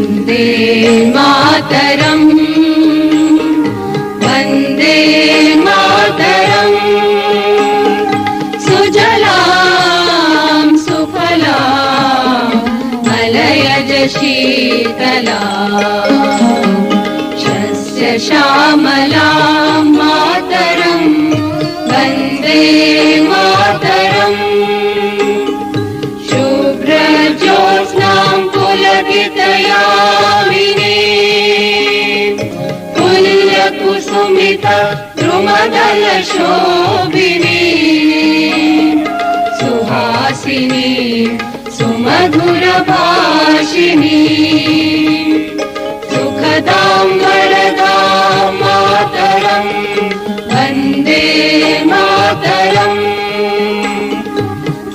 ವಂದೇ ಮಾತರಂ ವಂದೇ ಮಾತರಂ ಸುಜಲಾಂ ಸುಫಲಾಂ ಮಲಯಜ ಶೀತಲಾಂ ಶಸ್ಯ ಶ್ಯಾಮಲಾಂ ಮಾತರಂ ವಂದೇ ಮಾತರಂ ಶುಭ್ರಜ್ಯೋತ್ಸ್ನಾಂ पुलकितयामिनीं पुल्यकुसुमित द्रुमदलशोभिनीं सुहासिनीं सुमधुरभाषिणीं सुखदां वरदां मातरं वन्दे मातरं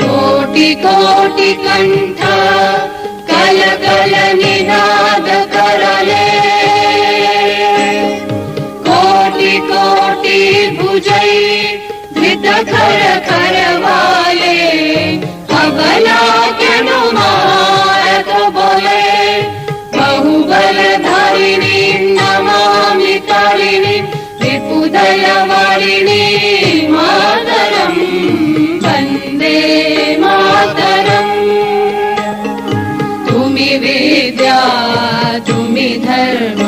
कोटि कोटि कंठ कल कल निनाद करले कोटि कोटि भुजै धृत खर खरवाले अबला केनु मारत बोले बहुबल धारिणी नमामि तारिणी विपुदल वारिणी मातरं वन्दे मातरं तुमि विद्या तुमि धर्म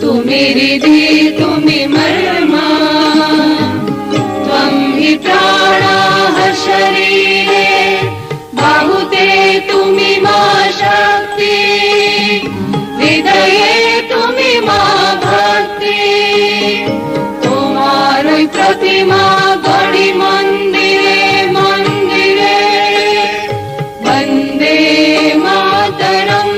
तुमि रिधि तुमि मर्म त्वं हि प्राणाः शरीरे बाहुते तुमि मा शक्ति हृदये तुमि मा भक्ति तुम्हारी प्रतिमा गढ़ी मंदिरे मंदिरे वन्दे मातरं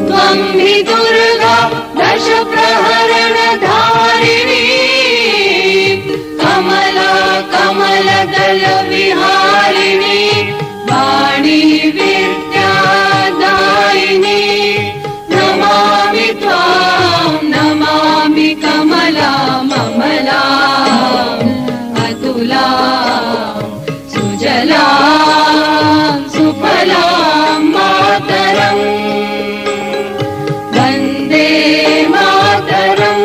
त्वं हि दुर्गा दश प्रहरण धारिणी कमला कमल दल विहारिणी वाणी विद्यादायिनी नमामि त्वां नमामि कमला ममला अतुला सुजला सुफलां मातरं वन्दे मातरं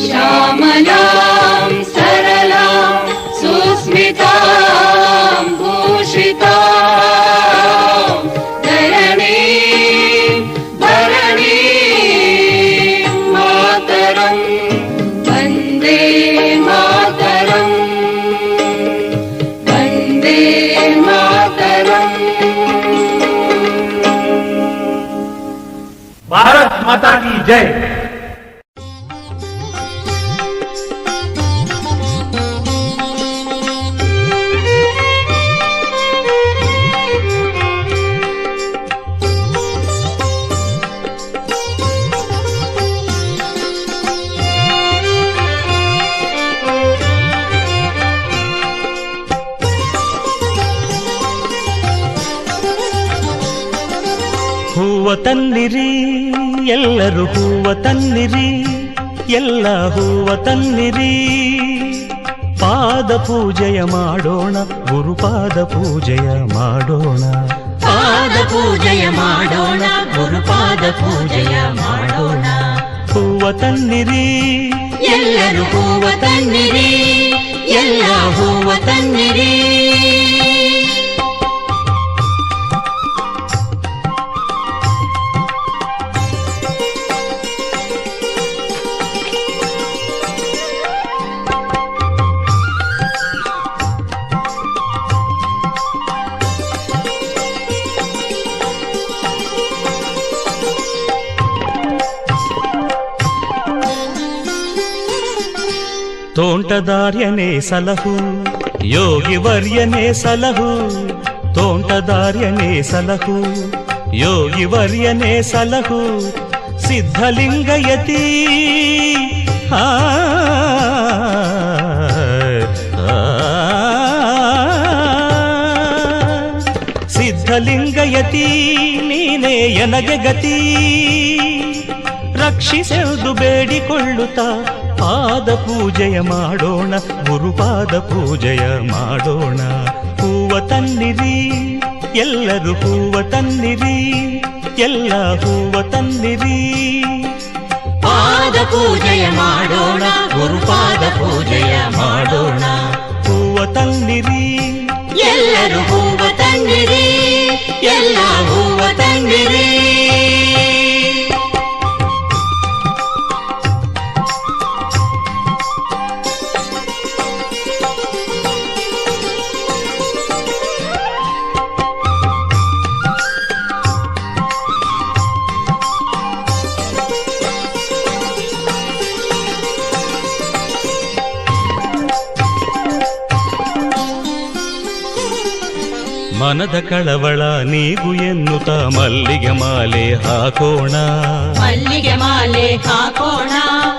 श्यामलां सरलां सुस्मितां भूषितां धरणीं धरणीं मातरं वन्दे मातरं वन्दे मातरं। भारत माता की जय। ಹೂವ ತನ್ನಿರಿ ಎಲ್ಲರೂ ಹೂವ ತನ್ನಿರಿ ಎಲ್ಲ ಹೂವ ತನ್ನಿರಿ ಪಾದ ಪೂಜೆಯ ಮಾಡೋಣ ಗುರುಪಾದ ಪೂಜೆಯ ಮಾಡೋಣ ಪಾದ ಪೂಜೆಯ ಮಾಡೋಣ ಗುರುಪಾದ ಪೂಜೆಯ ಮಾಡೋಣ ಹೂವ ತನ್ನಿರಿ ಎಲ್ಲರೂ ಹೂವ ತನ್ನಿರಿ ಎಲ್ಲ ಹೂವ ತನ್ನಿರಿ ತೋಂಟದಾರ್ಯನೇ ಸಲಹು ಯೋಗಿ ವರ್ಯನೇ ಸಲಹು ತೋಂಟದಾರ್ಯನೇ ಸಲಹು ಯೋಗಿ ವರ್ಯನೇ ಸಲಹು ಸಿದ್ಧಲಿಂಗಯತಿ ಸಿದ್ಧಲಿಂಗಯತಿ ನೀನೇ ಎನಗೆ ಗತಿ ರಕ್ಷಿಸೆಂದು ಬೇಡಿಕೊಳ್ಳುತ್ತಾ ಪಾದ ಪೂಜೆಯ ಮಾಡೋಣ ಗುರುಪಾದ ಪೂಜೆಯ ಮಾಡೋಣ ಹೂವ ತನ್ನಿರಿ ಎಲ್ಲರೂ ಹೂವ ತನ್ನಿರಿ, ಎಲ್ಲ ಹೂವ ತನ್ನಿರಿ. ಪಾದ ಪೂಜೆಯ ಮಾಡೋಣ, ಗುರುಪಾದ ಪೂಜೆಯ ಮಾಡೋಣ. ಹೂವ ತನ್ನಿರಿ, ಎಲ್ಲರೂ ಹೂವ ತನ್ನಿರಿ, ಎಲ್ಲ ಹೂವ ತನ್ನಿರಿ. ಮನದ ಕಳವಳ ನೀಗು ಎನ್ನುತ್ತ ಮಲ್ಲಿಗೆ ಮಾಲೆ ಹಾಕೋಣ, ಮಲ್ಲಿಗೆ ಮಾಲೆ ಹಾಕೋಣ.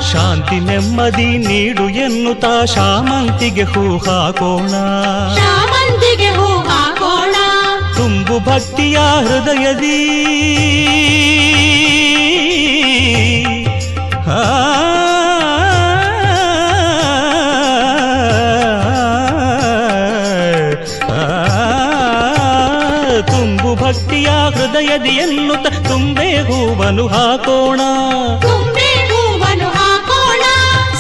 ಶಾಂತಿ ನೆಮ್ಮದಿ ನೀಡು ಎನ್ನುತ್ತ ಶಾಮಂತಿಗೆ ಹೂ ಹಾಕೋಣ, ಶಾಮಂತಿಗೆ ಹೂ ಹಾಕೋಣ. ತುಂಬು ಭಕ್ತಿಯ ಹೃದಯದಿ ತುಂಬು ಭಕ್ತಿಯ ಹೃದಯದಿ ಎನ್ನುತ್ತ ತುಂಬೆ ಹೂವನು ಹಾಕೋಣ, ತುಂಬೆ ಹೂವನ್ನು ಹಾಕೋಣ.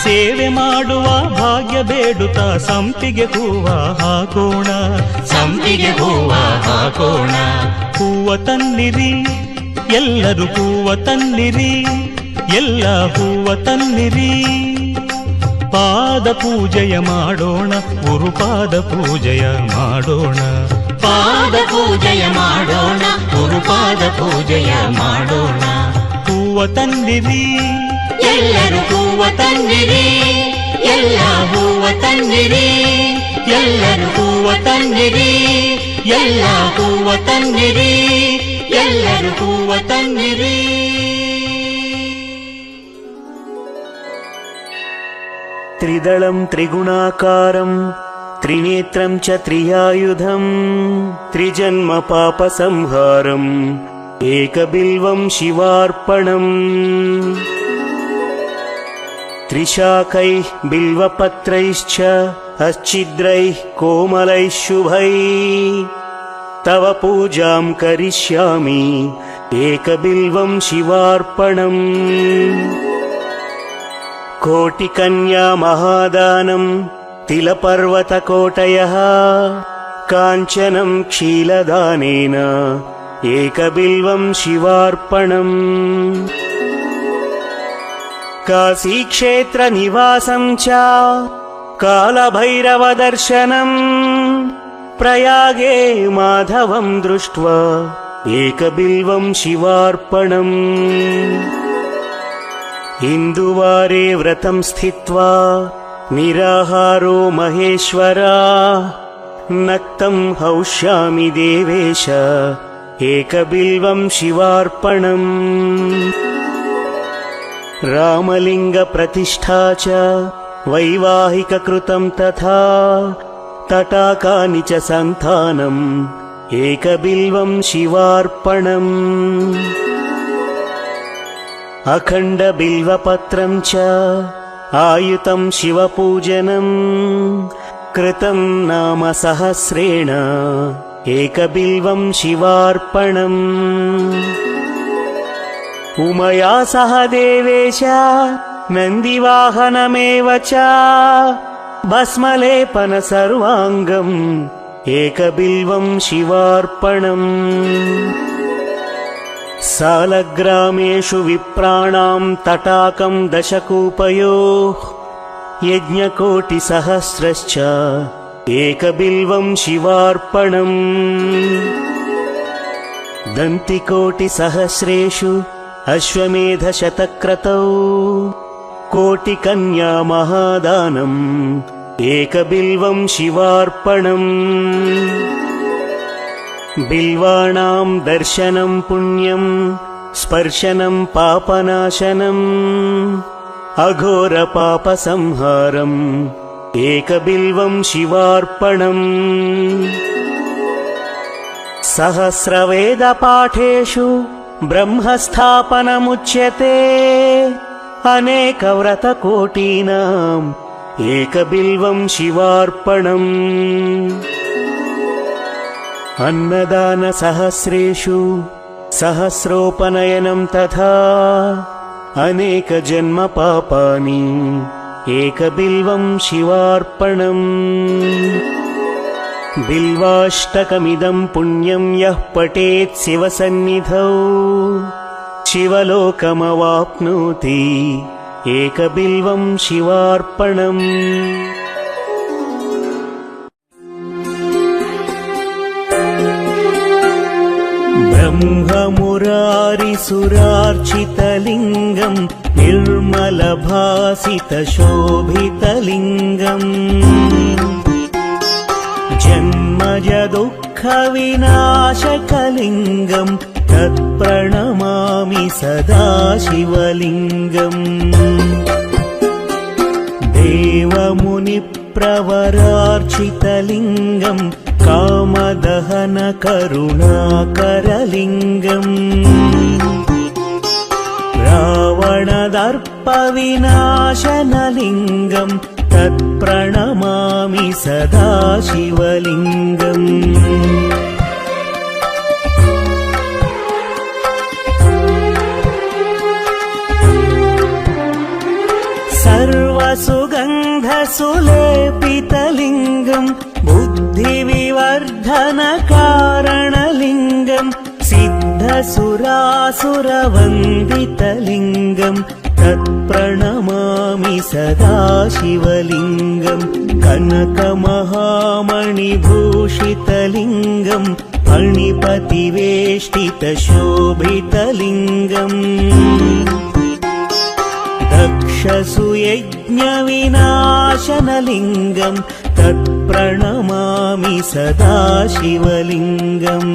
ಸೇವೆ ಮಾಡುವ ಭಾಗ್ಯ ಬೇಡುತ್ತ ಸಂಪಿಗೆ ಹೂವ ಹಾಕೋಣ, ಸಂಪಿಗೆ ಹೂವ ಹಾಕೋಣ. ಹೂವ ತನ್ನಿರಿ, ಎಲ್ಲರೂ ಹೂವ ತನ್ನಿರಿ, ಎಲ್ಲ ಹೂವ ತನ್ನಿರಿ. ಪಾದ ಪೂಜೆಯ ಮಾಡೋಣ, ಗುರುಪಾದ ಪೂಜೆಯ ಮಾಡೋಣ. ಪಾದ ಪೂಜೆಯ ಮಾಡೋಣ, ಗುರುಪಾದ ಪೂಜೆಯ ಮಾಡೋಣ. ಹೂವ ತನ್ನಿರಿ, ಎಲ್ಲರೂ ಹೂವ ತನ್ನಿರಿ, ಎಲ್ಲ ಹೂವ ತನ್ನಿರಿ. ಎಲ್ಲರೂ ಹೂವ ತನ್ನಿರಿ, ಎಲ್ಲ ಹೂವ ತನ್ನಿರಿ, ಎಲ್ಲರೂ ಹೂವ ತನ್ನಿರಿ. ತ್ರಿದಳಂ ತ್ರಿಗುಣಾಕಾರಂ ತ್ರಿನೇತ್ರಂ ಚ ತ್ರಿಯಾಯುಧಂ ತ್ರಿಜನ್ಮ ಪಾಪ ಸಂಹಾರಂ ಏಕಬಿಲ್ವಂ ಶಿವಾರ್ಪಣಂ. ತ್ರಿಶಾಖೈಃ ಬಿಲ್ವಪತ್ರೈಶ್ಚ ಅಚ್ಛಿದ್ರೈಃ ಕೋಮಲೈಃ ಶುಭೈಃ ತವ ಪೂಜಾಂ ಕರಿಷ್ಯಾಮಿ ಏಕಬಿಲ್ವಂ ಶಿವಾರ್ಪಣಂ. ಕೋಟಿಕನ್ಯಾ ಮಹಾದಾನಂ ತಿಲಪರ್ವತಕೋಟಯಃ ಕಾಂಚನಂ ಕ್ಷೀಲದಾನೇನ ಏಕಬಿಲ್ವಂ ಶಿವಾರ್ಪಣಂ. ಕಾಶೀಕ್ಷೇತ್ರ ನಿವಾಸಂ ಚ ಕಾಲಭೈರವದರ್ಶನಂ ಪ್ರಯಾಗೆ ಮಾಧವಂ ದೃಷ್ಟ್ವಾ ಏಕಬಿಲ್ವಂ ಶಿವಾರ್ಪಣಂ. ಇಂದುವಾರೆ ವ್ರತಂ ಸ್ಥಿತ್ವಾ ನಿರಾಹಾರೋ ಮಹೇಶ್ವರ ನಕ್ತಂ ಹೌಷ್ಯಾಮಿ ದೇವೇಶ ಏಕಬಿಲ್ವಂ ಶಿವಾರ್ಪಣಂ. ರಾಮಲಿಂಗ ಪ್ರತಿಷ್ಠಾ ಚ ವೈವಾಹಿಕ ಕೃತಂ ತಥಾ ತಟಾಕಾನಿ ಚ ಸಂತಾನಂ ಏಕಬಿಲ್ವಂ ಶಿವಾರ್ಪಣಂ. ಅಖಂಡ ಬಿಲ್ವಪತ್ರಂ ಚ ಆಯುತಂ ಶಿವಪೂಜನಂ ಕೃತಂ ನಾಮ ಸಹಸ್ರೇಣ ಏಕಬಿಲ್ವಂ ಶಿವಾರ್ಪಣಂ. ಉಮಯಾ ಸಹ ದೇವೇಶ ನಂದಿವಾಹನಮೇವ ಚ ಭಸ್ಮಲೇಪನ ಸರ್ವಾಂಗಂ ಏಕಬಿಲ್ವಂ ಶಿವಾರ್ಪಣಂ. ಸಾಲಗ್ರಾಮೇಷು ವಿಪ್ರಾಣಾಂ ತಟಾಕಂ ದಶಕೂಪಯೋಃ ಯಜ್ಞಕೋಟಿಸಹಸ್ರಶ್ಚ ಏಕಬಿಲ್ವಂ ಶಿವಾರ್ಪಣಂ. ದಂತಿಕೋಟಿಸಹಸ್ರೇಷು ಅಶ್ವಮೇಧಶತಕ್ರತೌ ಕೋಟಿಕನ್ಯಾ ಮಹಾದಾನಂ ಏಕಬಿಲ್ವಂ ಶಿವಾರ್ಪಣಂ. ಬಿಲ್ವಾಣಾಂ ದರ್ಶನಂ ಪುಣ್ಯಂ ಸ್ಪರ್ಶನಂ ಪಾಪನಾಶನಂ ಅಘೋರ ಪಾಪ ಸಂಹಾರಂ ಏಕಬಿಲ್ವಂ ಶಿವಾರ್ಪಣಂ. ಸಹಸ್ರವೇದ ಪಾಠೇಷು ಬ್ರಹ್ಮಸ್ಥಾಪನಮುಚ್ಯತೆ ಅನೇಕ ವ್ರತಕೋಟೀನಾಂ ಏಕಬಿಲ್ವಂ ಶಿವಾರ್ಪಣಂ. अन्नदानसहस्रेषु सहस्रोपनयनं तथा अनेकजन्मपापानि एकबिल्वं शिवार्पणम् बिल्वाष्टकमिदं पुण्यं यः पठेत् शिवसन्निधौ शिवलोकमवाप्नोति एकबिल्वं शिवार्पणम् ब्रह्ममुरारिसुरार्चितलिङ्गं निर्मलभासितशोभितलिङ्गम् जन्मजदुःखविनाशकलिङ्गं तत्प्रणमामि सदा शिवलिङ्गम् देवमुनिप्रवरार्चितलिङ्गम् कामदहनकरुणाकरलिङ्गम् रावणदर्पविनाशनलिङ्गम् तत्प्रणमामि सदा शिवलिङ्गम् सर्वसुगन्धसुलेपितलिङ्गम् बुद्धिविवर्धनकारणलिङ्गम् सिद्धसुरासुरवन्दितलिङ्गम् तत्प्रणमामि सदा शिवलिङ्गम् कनकमहामणिभूषितलिङ्गम् फणिपतिवेष्टितशोभितलिङ्गम् दक्षसुयज्ञविनाशनलिङ्गम् तत्प्रणमामि सदा शिवलिङ्गम्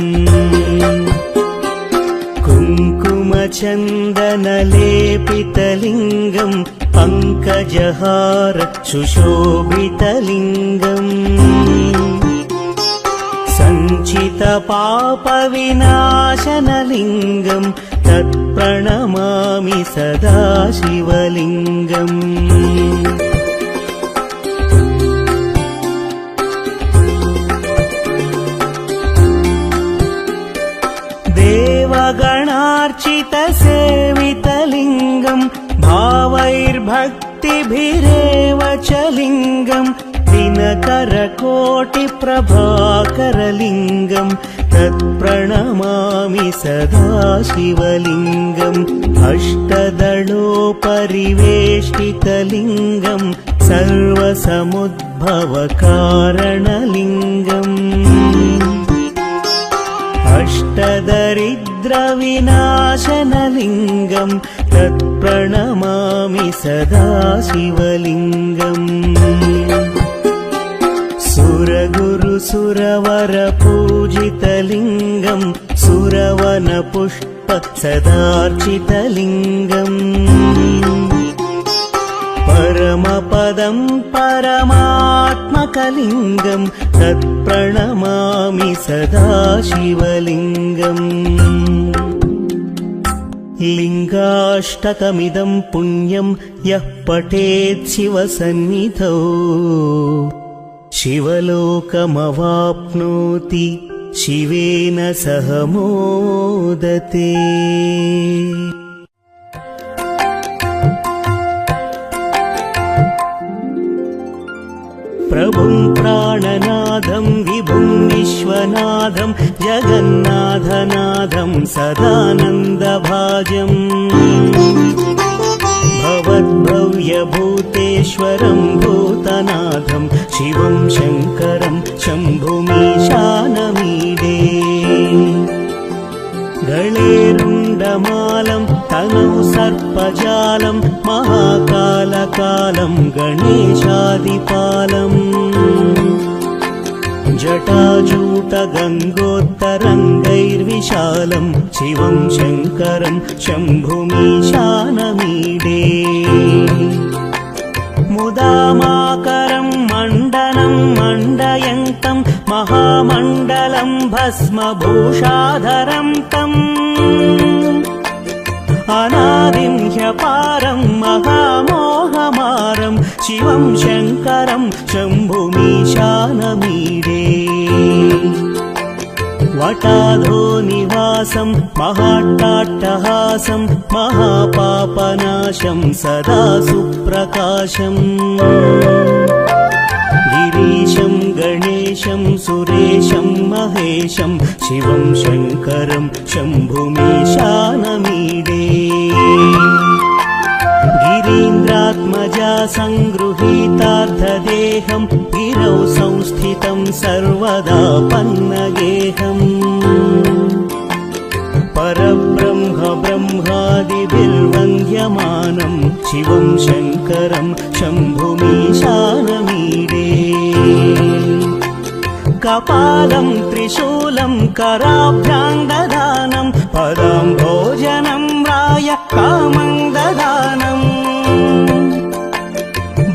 कुङ्कुमचन्दनलेपितलिङ्गम् पङ्कजहार सुशोभितलिङ्गम् सञ्चितपापविनाशनलिङ्गम् तत्प्रणमामि सदा शिवलिङ्गम् देवगणार्चितसेवितलिङ्गम् भावैर्भक्तिभिरेव च लिङ्गम् दिनकरकोटिप्रभाकरलिङ्गम् तत्प्रणमामि सदा शिवलिङ्गम् अष्टदलोपरिवेष्टितलिङ्गम् सर्वसमुद्भवकारणलिङ्गम् अष्टदरिद्रविनाशनलिङ्गम् तत्प्रणमामि सदा शिवलिङ्गम् सुरगुरुसुरवरपूजितलिङ्गम् सुरवनपुष्प सदार्चितलिङ्गम् परमपदं परमात्मकलिङ्गम् तत्प्रणमामि सदा शिवलिङ्गम् लिङ्गाष्टकमिदं पुण्यं यः पठेत् शिवसन्निधौ शिवलोकमवाप्नोति शिवेन सह मोदते। प्रभुं प्राणनाथं विभुं विश्वनाथं जगन्नाथनाथं सदानन्दभाजम् भवद्भव्यभूतेश्वरं भूतनाथं शिवं शङ्करं शम्भुमीशानमीडे गळेरुण्डमालं तनौ सर्पजालं महाकालकालं गणेशादिपालम् जटाजूटगङ्गोत्तरङ्गैर्विशालं शिवं शङ्करं शम्भुमीशानमीडे मुदामाकरं मण्डनं मण्डयन्तं महामण्डलं भस्मभूषाधरं तम् अनादिं ह्यपारं महामोहमारं शिवं शङ्करं शम्भुमीशानमीडे वटाधो निवासं महाट्टाट्टहासं महापापनाशं सदा सुप्रकाशम् गिरीशं गणेशं सुरेशं महेशं शिवं शङ्करं शम्भुमीशानमीडे गिरीन्द्रात्मजा सङ्गृहीतार्थदेहं गिरौ संस्थितं सर्वदा पन्नगेहम् परब्रह्म ब्रह्मादिभिर्वन्द्यमानं शिवं शङ्करं शम्भुमीशानमीडे कपालं त्रिशूलं कराभ्यां ददानं पदं भोजनं राय कामं ददानम्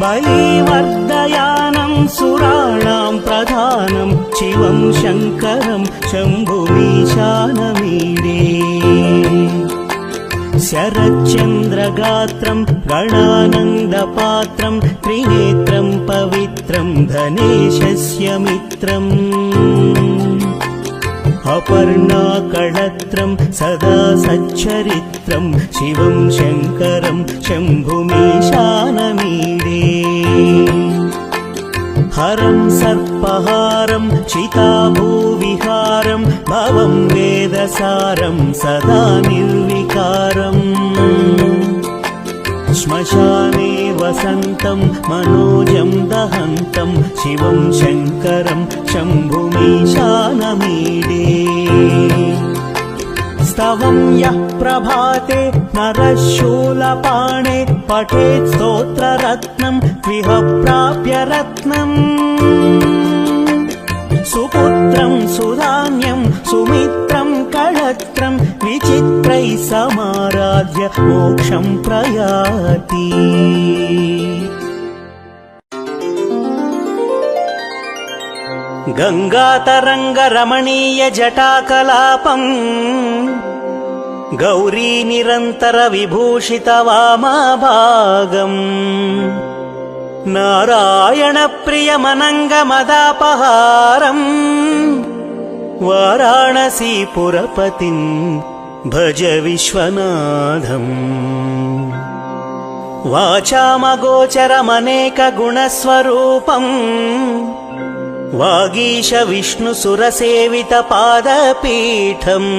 बलिवर्धयानं सुराणां प्रधानं शिवं शङ्करं शम्भुमीशानमीडे शरच्चन्द्रगात्रं गणानन्दपात्रं त्रिनेत्रं पवित्रं धनेशस्य मित्रम् अपर्णाकळत्रं सदा सच्चरित्रं शिवं शङ्करं शम्भुमीशानमीडे हरं सर्पहारं चिताभूविहारं भवं वेदसारं सदा निर्विकारम् श्मशाने वसन्तं मनोजं दहन्तं शिवं शङ्करं शम्भुमीशानमीडे स्तवं यः प्रभाते नरः शूलपाणे पठेत् स्तोत्ररत्नं विह प्राप्य रत्नम् सुपुत्रं सुधान्यं सुमित्रं कळत्रं विचित्रैः समाराध्य मोक्षं प्रयाति गङ्गातरङ्गरमणीय जटाकलापम् गौरी निरन्तर विभूषित वामभागम् नारायण प्रियमनङ्गमदापहारम् वाराणसीपुरपतिं भज विश्वनाथम् वाचामगोचरमनेकगुणस्वरूपम् वागीश विष्णुसुरसेवितपादपीठम्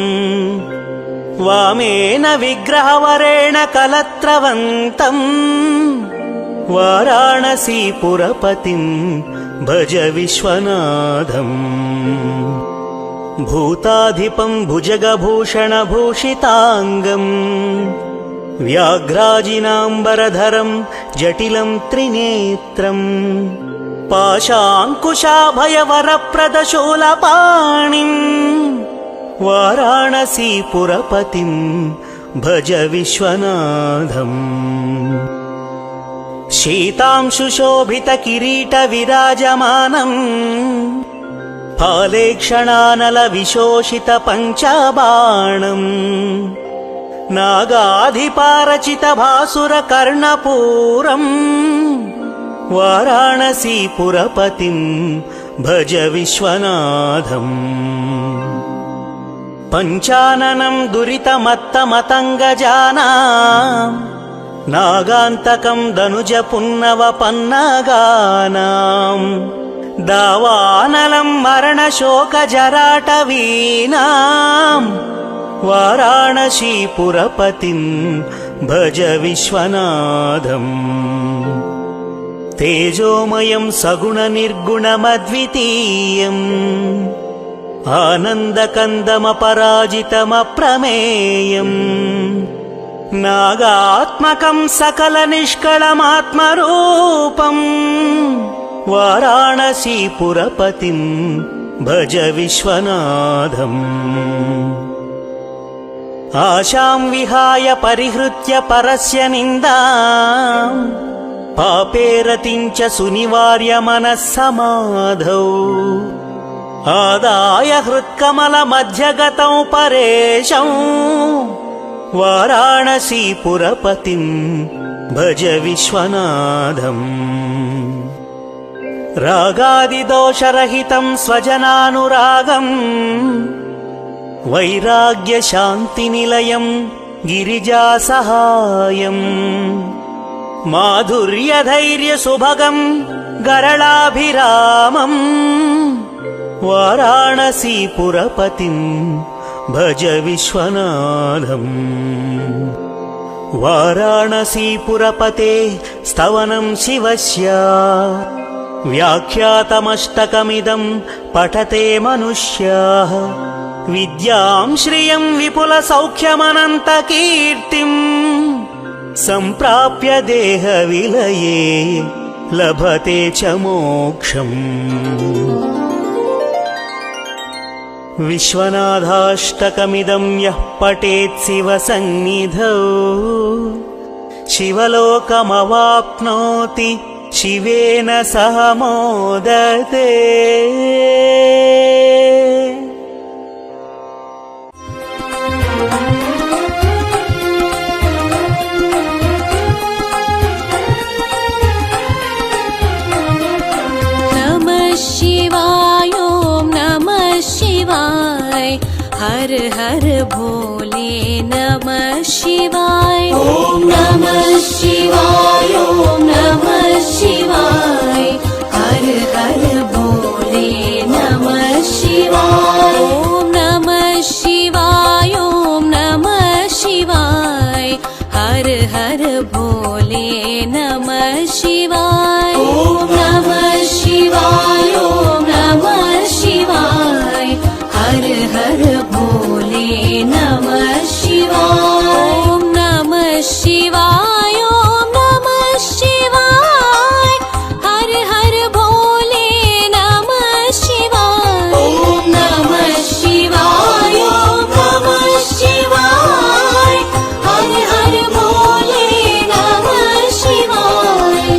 वामेन विग्रहवरेण कलत्रवन्तम् वाराणसीपुरपतिं भज विश्वनाथम् भूताधिपं भुजगभूषणभूषिताङ्गम् व्याघ्राजिनाम्बरधरं जटिलं त्रिनेत्रम् पाशाङ्कुशाभयवरप्रदशूलपाणिम् वाराणसीपुरपतिं भज विश्वनाथम् शीतांशुशोभितकिरीटविराजमानम् फालेक्षणानलविशोषितपञ्चबाणम् नागाधिपारचितभासुरकर्णपूरम् वाराणसीपुरपतिं भज विश्वनाथम् पञ्चाननं दुरितमत्तमतङ्गजानाम् नागान्तकं दनुजपुन्नवपन्नगानाम् दावानलं मरणशोकजराटवीनाम् वाराणसीपुरपतिं भज विश्वनाथम् तेजोमयं सगुणनिर्गुणमद्वितीयम् आनन्दकन्दमपराजितमप्रमेयम् नागात्मकं सकलनिष्कळमात्मरूपम् वाराणसीपुरपतिं भज विश्वनाथम् आशां विहाय परिहृत्य परस्य निन्दाम् पापेरतिं च सुनिवार्य मनः समाधौ आदाय हृत्कमलमध्यगतौ परेशौ वाराणसीपुरपतिं भज विश्वनाथम् रागादिदोषरहितं स्वजनानुरागम् వైరాగ్యశాంతినిలయం గిరిజాసహాయం మాధుర్యధైర్యసుభగం గరళాభిరామం వారాణసీపురపతిం భజ విశ్వనాథం వారాణసీపురపతే స్తవనం శివస్య వ్యాఖ్యాతమష్టకమిదం పఠతే మనుష్యాః విద్యాం శ్రియం విపుల సౌఖ్యమనంత కీర్తిం సంప్రాప్య దేహ విలయే లభతే చ మోక్షం విశ్వనాథాష్టకమిదం యః పఠేత్ శివ సన్నిధౌ శివలోకమవాప్నోతి శివేన సహ మోదతే हर हर भोले नमः शिवाय ओम नमः शिवाय ओम नमः शिवाय हर हर भोले नमः शिवाय ओम नमः शिवाय ओम नमः शिवाय हर हर भोले नमः शिवाय ओम नमः शिवाय ओम नमः शिवाय हर हर भोले नमः शिवाय ओम नमः शिवाय ओम नमः शिवाय हर हर भोले नमः शिवाय ओम नमः शिवाय ओम नमः शिवाय हर हर भोले नमः शिवाय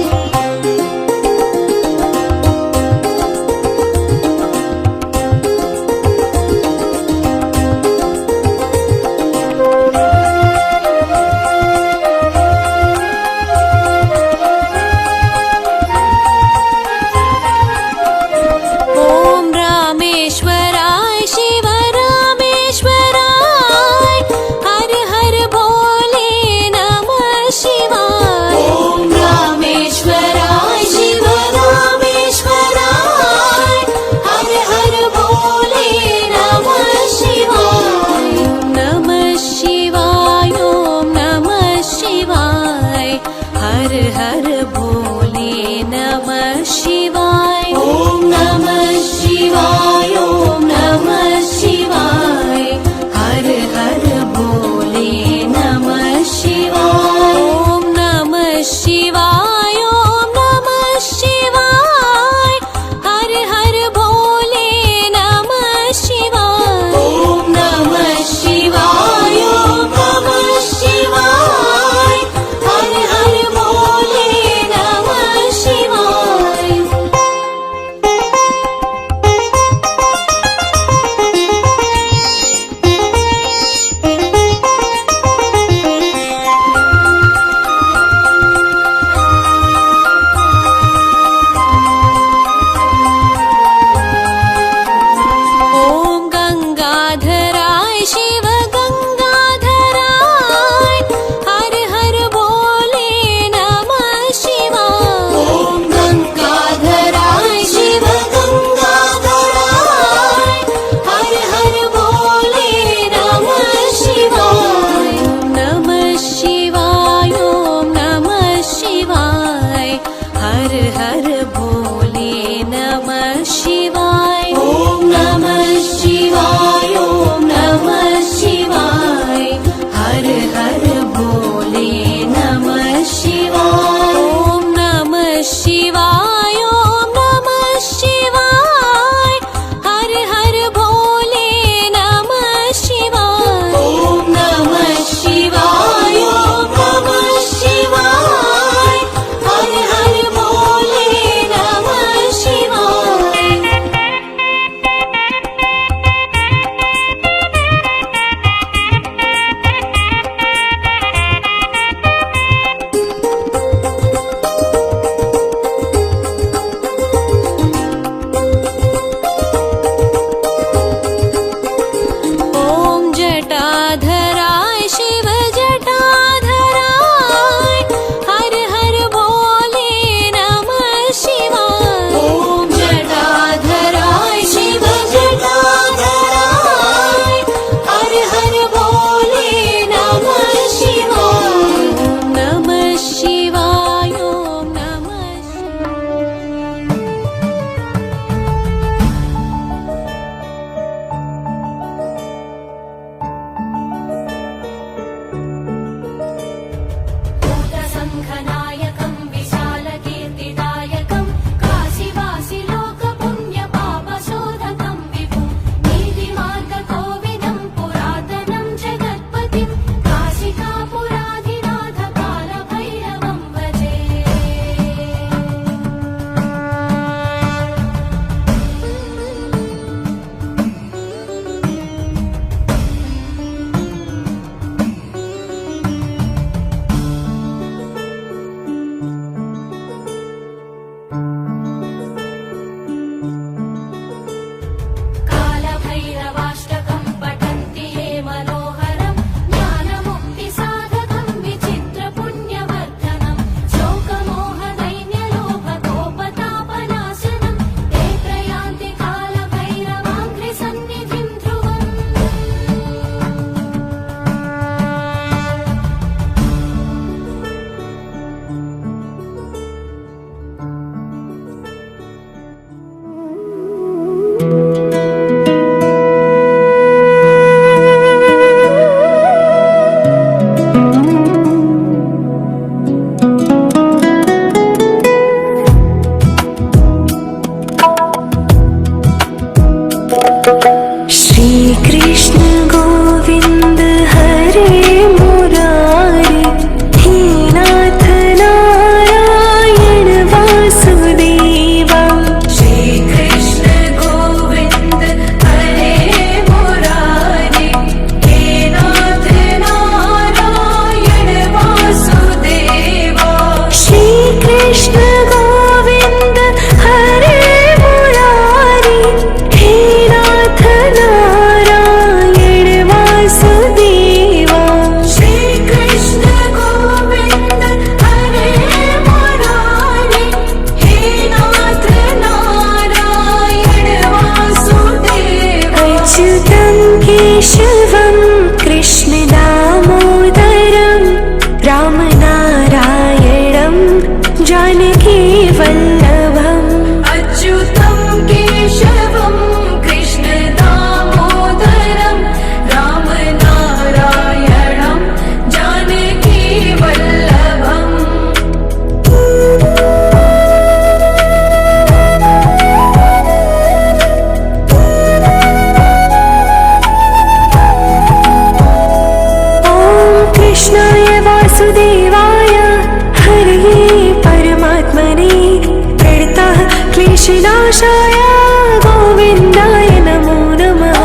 कृष्णनाशाय गोविन्दाय नमो नमः।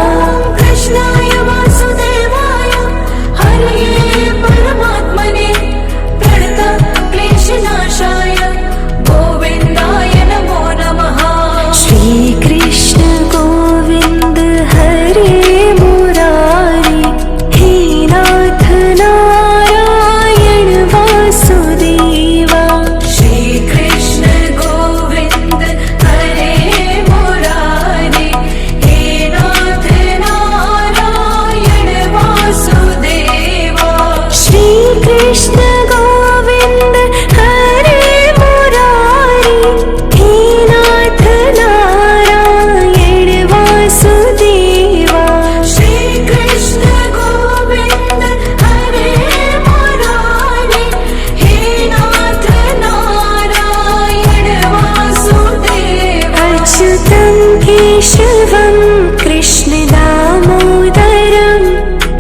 कृष्णाय वासुदेवाय हरये परमात्मने प्रणतक्लेशनाशाय गोविन्दाय नमो नमः। श्रीकृष्ण गोविन्द हरे मुरारी हे नाथ नारायण वासुदेवा। श्रीकृष्ण गोविन्द हरे मुरारी हे नाथ नारायण वासुदेवा। श्रीकृष्ण गोविन्द हरे मुरारी हे नाथ नारायण वासुदेवा। श्रीकृष्ण गोविन्द हरे मुरारी हे नाथ नारायण वासुदेवा। अच्युतं केशवं कृष्ण दामोदरं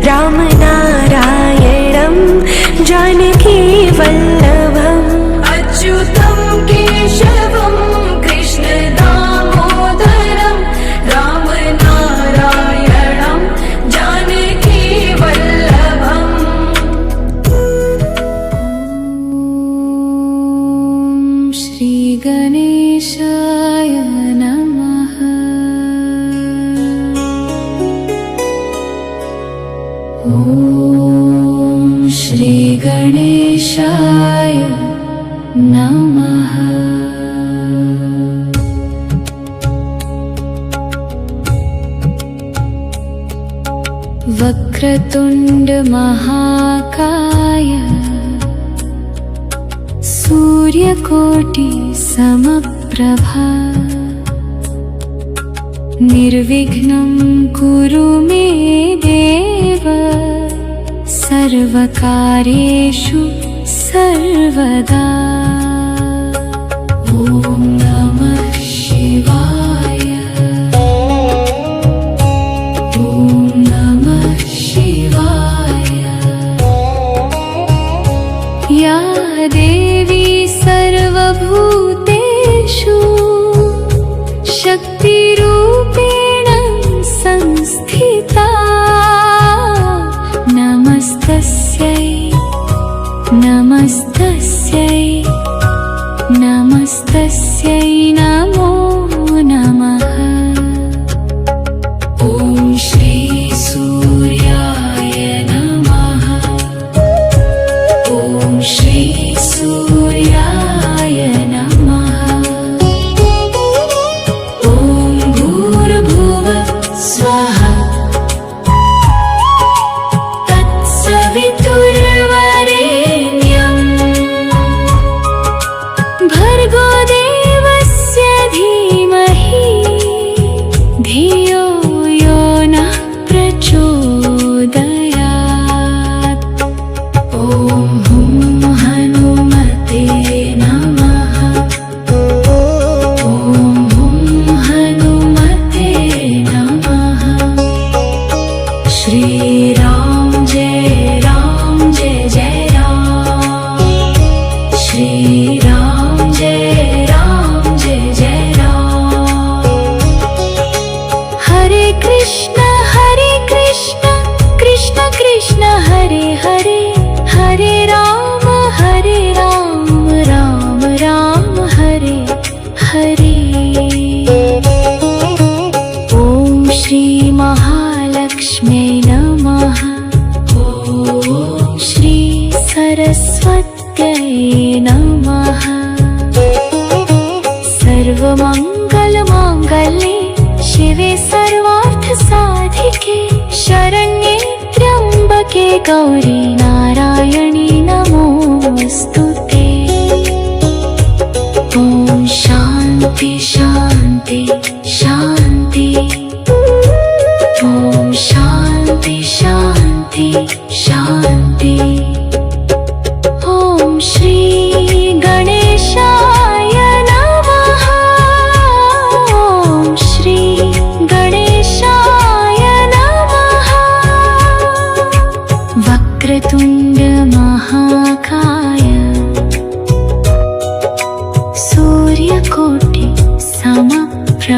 रामनारायणं जानकी वल्लभम्। अच्युतं केशवं कृष्ण दामोदरं रामनारायणं जानकी वल्लभम्। श्री गणेशाय नमः। ॐ श्री गणेशाय नमः। वक्रतुण्ड महाकाय सूर्यकोटि समप्रभा निर्विघ्नं कुरु मे देव सर्वकार्येषु सर्वदा। ॐ नमः शिवाय। ॐ नमः शिवाय। या देवी सर्वभूतेषु शक्तिरूपेण संस्थिता नमस्तस्यै नमस्तस्यै नमस्तस्यै नमो नमः। ॐ श्री सूर्याय नमः। ॐ श्री सूर्याय नमः। ॐ भूर्भुवः स्वः तत्सवितुर्वरेण्यम् भर्गो देवस्य धीमहि धियो यो नः प्रचोदयात्। ॐ हुं हनुमते नमः। ॐ हुं हनुमते नमः। श्रीराम जय जय राम। श्रीराम जय जय राम। हरे कृष्ण कृष्ण कृष्ण हरे हरे हरे राम राम राम हरे हरे। ॐ श्री महालक्ष्म्यै नमः। ॐ श्री सरस्वत्यै नमः। सर्वमङ्गलमाङ्गल्ये शिवे सर्वार्थसाधिके शरण्ये त्र्यम्बके गौरी नारायणी नमोऽस्तुते। ॐ शान्ति शान्ति शान्ति। ॐ शान्ति शान्ति शान्ति। ॐ श्री गणेशाय नमः। ॐ श्री गणेशाय नमः। वक्रतुण्ड महाकाय सूर्यकोटि समप्रभा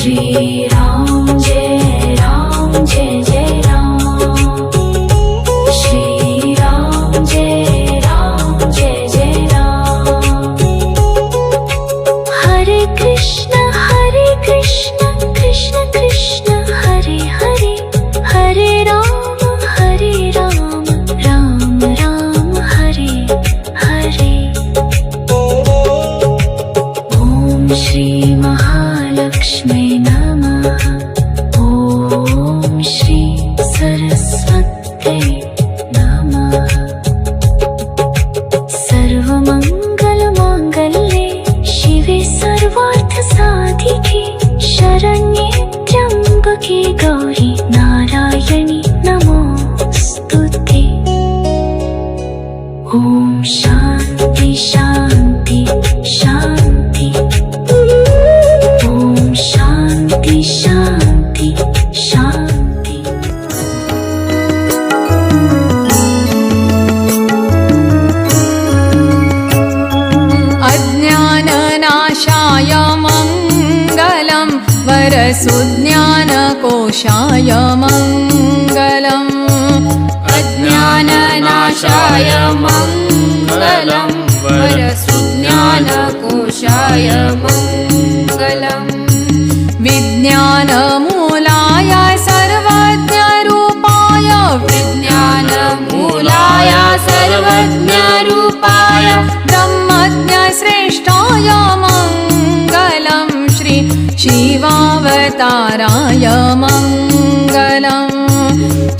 श्रीराम जय जय राम श्रीराम जय जय राम हरे कृष्ण कृष्ण कृष्ण हरे हरे हरे राम राम राम हरे हरे ॐ श्री महालक्ष्मी नमः ॐ श्री सरस्वत्यै नमः सर्वमङ्गलमाङ्गल्ये शिवे सर्वार्थसाधिके शरण्ये त्र्यम्बके गौरी नारायणि नमोऽस्तुते ॐ शान्ति शान्ति शान्ति ॐ शान्ति शान्ति शान्ति अज्ञाननाशाय मङ्गलं वरसुज्ञानकोशाय मङ्गलम् अज्ञाननाशाय मङ्गलं वरसुज्ञानकोशाय मङ्गलम् विज्ञानमूलाय सर्वज्ञरूपाय विज्ञानमूलाय सर्वज्ञरूपाय ब्रह्मज्ञश्रेष्ठाय मङ्गलं श्री शिवावताराय मङ्गलम्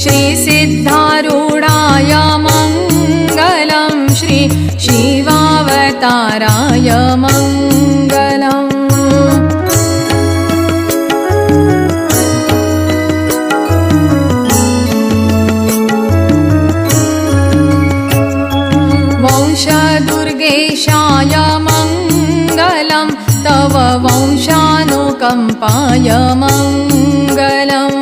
श्रीसिद्धारूढाय मङ्गलं श्री शिवावताराय मङ्गलम् वंशदुर्गेशाय मङ्गलं तव वंशानुकम्पाय मङ्गलम्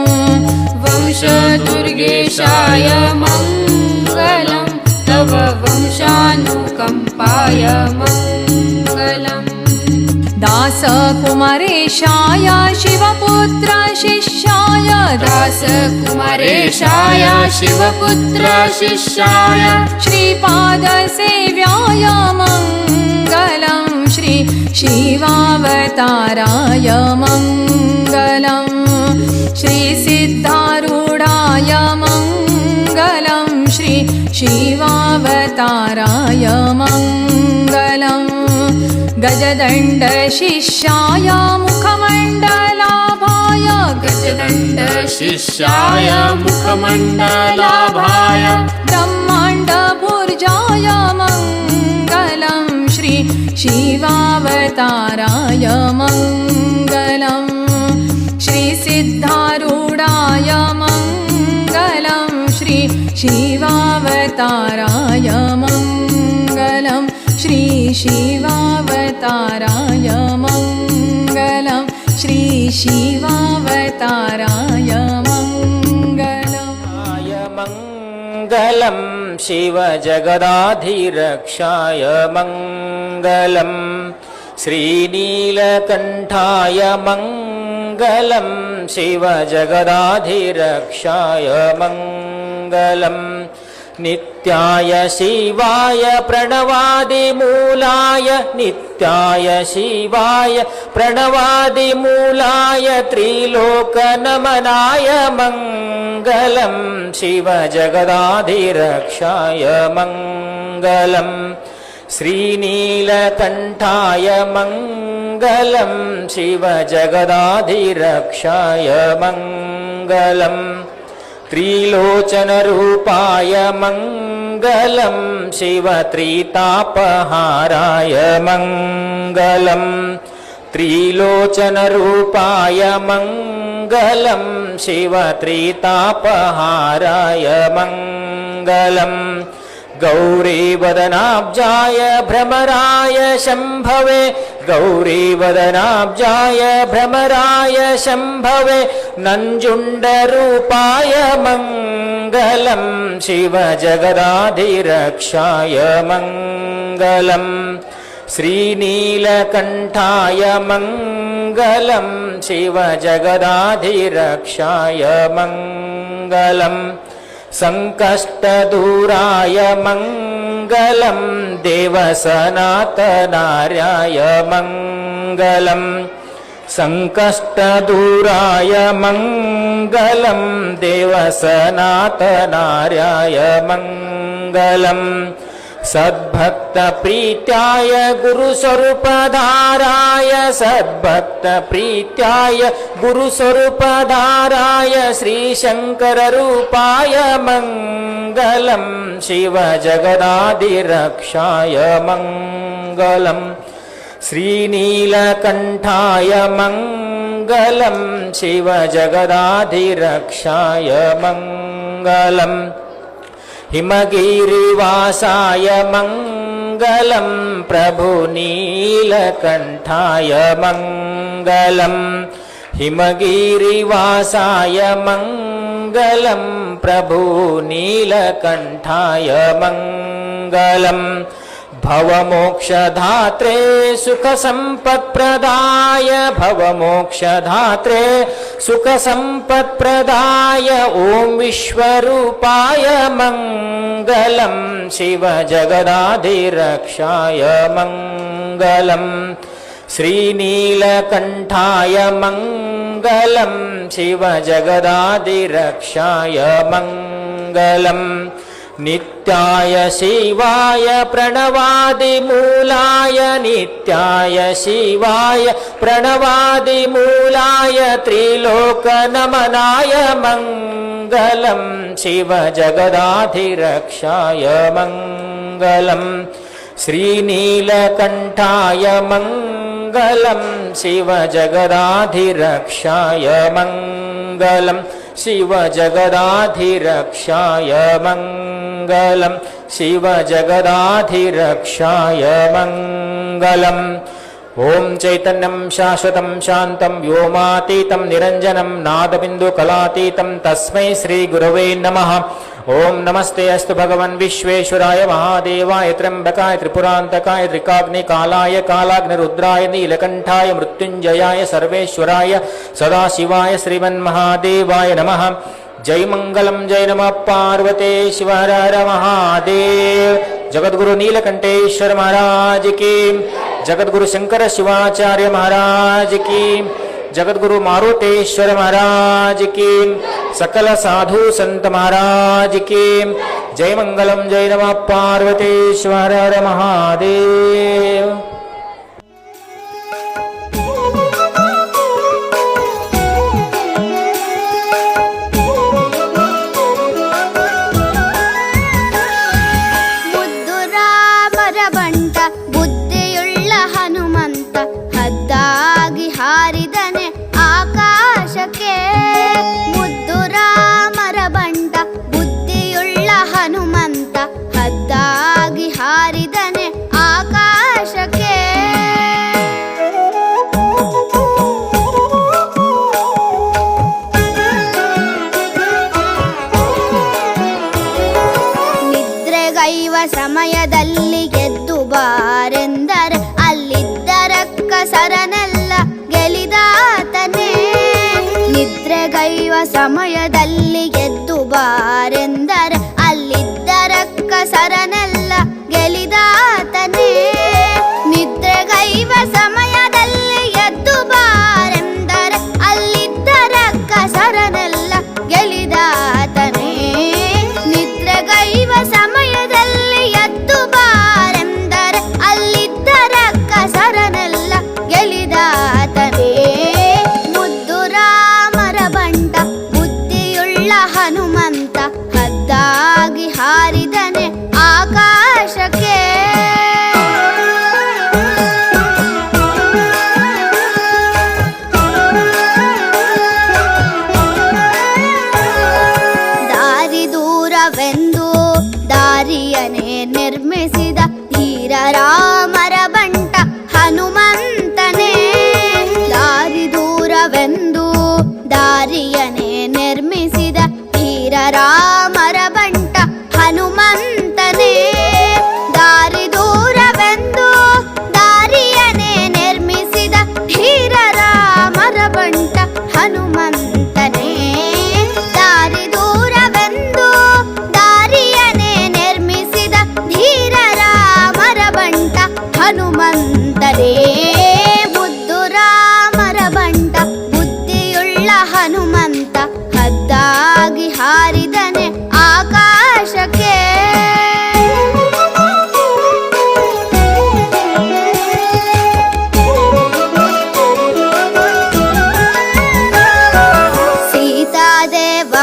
वंशदुर्गेशाय मङ्गलं तव वंशानुकम्पाय मङ्गलम् दासकुमारेशाय शिवपुत्र शिष्याय दासकुमारेशाय शिवपुत्र शिष्याय श्रीपादसेव्याय मङ्गलं श्री शिवावताराय मङ्गलम् श्रीसिद्धारूढाय मङ्गलं श्री शिवावताराय मङ्गलम् गजदण्डशिष्याय मुखमण्डलाभाय गजदण्डशिष्याय मुखमण्डलाभाय ब्रह्माण्डभुर्जाय मङ्गलं श्री शिवावताराय मङ्गलम् श्रीसिद्धारूढाय मङ्गलं श्री शिवावताराय मङ्गलम् श्री शिवावताराय मङ्गलं श्री शिवावताराय मङ्गलम् मङ्गलं शिवजगदाधिरक्षाय मङ्गलं श्रीनीलकण्ठाय मङ्गलं शिवजगदाधिरक्षाय मङ्गलम् नित्याय शिवाय प्रणवादिमूलाय नित्याय शिवाय प्रणवादिमूलाय त्रिलोकनमनाय मङ्गलं शिवजगदाधिरक्षाय मङ्गलम् श्रीनीलकण्ठाय मङ्गलं शिवजगदाधिरक्षाय मङ्गलम् त्रिलोचनरूपाय मङ्गलं शिवत्रितापहाराय मङ्गलम् त्रिलोचनरूपाय मङ्गलं शिवत्रितापहाराय मङ्गलम् गौरीवदनाब्जाय भ्रमराय शम्भवे गौरीवदनाब्जाय भ्रमराय शम्भवे नञ्जुण्डरूपाय मङ्गलं शिवजगदाधिरक्षाय मङ्गलम् श्रीनीलकण्ठाय मङ्गलं मङ्गलं शिवजगदाधिरक्षाय मङ्गलं सङ्कष्टदूराय मङ्गलं देवसनातनार्याय मङ्गलम् सङ्कष्टदूराय मङ्गलं देवसनातनार्याय मङ्गलम् सद्भक्तप्रीत्याय गुरुस्वरूपधाराय सद्भक्तप्रीत्याय गुरुस्वरूपधाराय श्रीशङ्कररूपाय मङ्गलं शिवजगदाधिरक्षाय मङ्गलम् श्रीनीलकण्ठाय मङ्गलं शिवजगदाधिरक्षाय मङ्गलम् हिमगिरिवासाय मङ्गलं प्रभुनीलकण्ठाय मङ्गलम् हिमगिरिवासाय मङ्गलं प्रभुनीलकण्ठाय मङ्गलम् भवमोक्षधात्रे सुखसम्पत्प्रदाय भवमोक्षधात्रे सुखसम्पत्प्रदाय ॐ विश्वरूपाय मङ्गलं शिवजगदाधिरक्षाय मङ्गलम् श्रीनीलकण्ठाय मङ्गलं शिवजगदाधिरक्षाय मङ्गलम् नित्याय शिवाय प्रणवादिमूलाय नित्याय शिवाय प्रणवादिमूलाय त्रिलोकनमनाय मङ्गलं शिवजगदाधिरक्षाय मङ्गलम् श्रीनीलकण्ठाय मङ्गलं शिवजगदाधिरक्षाय मङ्गलम् शिवजगदाधिरक्षाय मङ्गलं शिवजगदाधिरक्षाय मङ्गलम् ॐ चैतन्यं शाश्वतं शान्तं व्योमातीतं निरञ्जनं नादबिन्दुकलातीतं तस्मै श्रीगुरवे नमः। ॐ नमस्ते अस्तु भगवन् विश्वेश्वराय महादेवाय त्र्यम्बकाय त्रिपुरान्तकाय त्रिकाग्निकालाय कालाग्निरुद्राय नीलकण्ठाय मृत्युञ्जयाय सर्वेश्वराय सदाशिवाय श्रीमन्महादेवाय नमः। जय मंगलम जय नमः पार्वते शिव हर हर महादेव। जगद्गुरु नीलकंठेश्वर महाराज की, जगद्गुरु शंकर शिवाचार्य महाराज की, जगद्गुरु मारुतेश्वर महाराज की, सकल साधु संत महाराज की जय मंगलम जय नमः पार्वते शिव हर हर महादेव। ಹಾರಿದನೆ ಆಕಾಶಕ್ಕೆ ಮುದ್ದು ರಾಮರ ಬಂಟ ಬುದ್ಧಿಯುಳ್ಳ ಹನುಮಂತ ಹದ್ದಾಗಿ ಹಾರಿದನೆ ಆಕಾಶಕ್ಕೆ ನಿದ್ರೆಗೈವ ಸಮಯದಲ್ಲಿ ಗೆದ್ದು ಬಾರೆಂದರೆ ಅಲ್ಲಿದ್ದರಕ್ಕ ಸರನೆಲ್ಲ ಗೆಲಿದಾತನೇ ನಿದ್ರೆಗೈವ ಸಮಯದಲ್ಲಿ ಗೆದ್ದು ಬಾರೆಂದರೆ ಅಲ್ಲಿದ್ದರಕ್ಕ ಸರನೆಲ್ಲ ಗೆಲಿದಾತನೇ ನಿದ್ರೆಗೈವ ಸಮಯದಲ್ಲಿ ಎದ್ದು ಬಾರೆಂದರೆ ಅಲ್ಲಿದ್ದರಕ್ಕ ಸರನೆಲ್ಲ ಗೆಲಿದಾತನೇ ನಿದ್ರೆಗೈವ ಸಮಯದಲ್ಲಿ ಎದ್ದು ಬಾರೆಂದರೆ ಅಲ್ಲಿದ್ದರಕ್ಕ ಸರನೆಲ್ಲ ಗೆಲಿದಾತನೇ ಮುದ್ದು ರಾಮರ ಬಂಟ ಬುದ್ಧಿಯುಳ್ಳ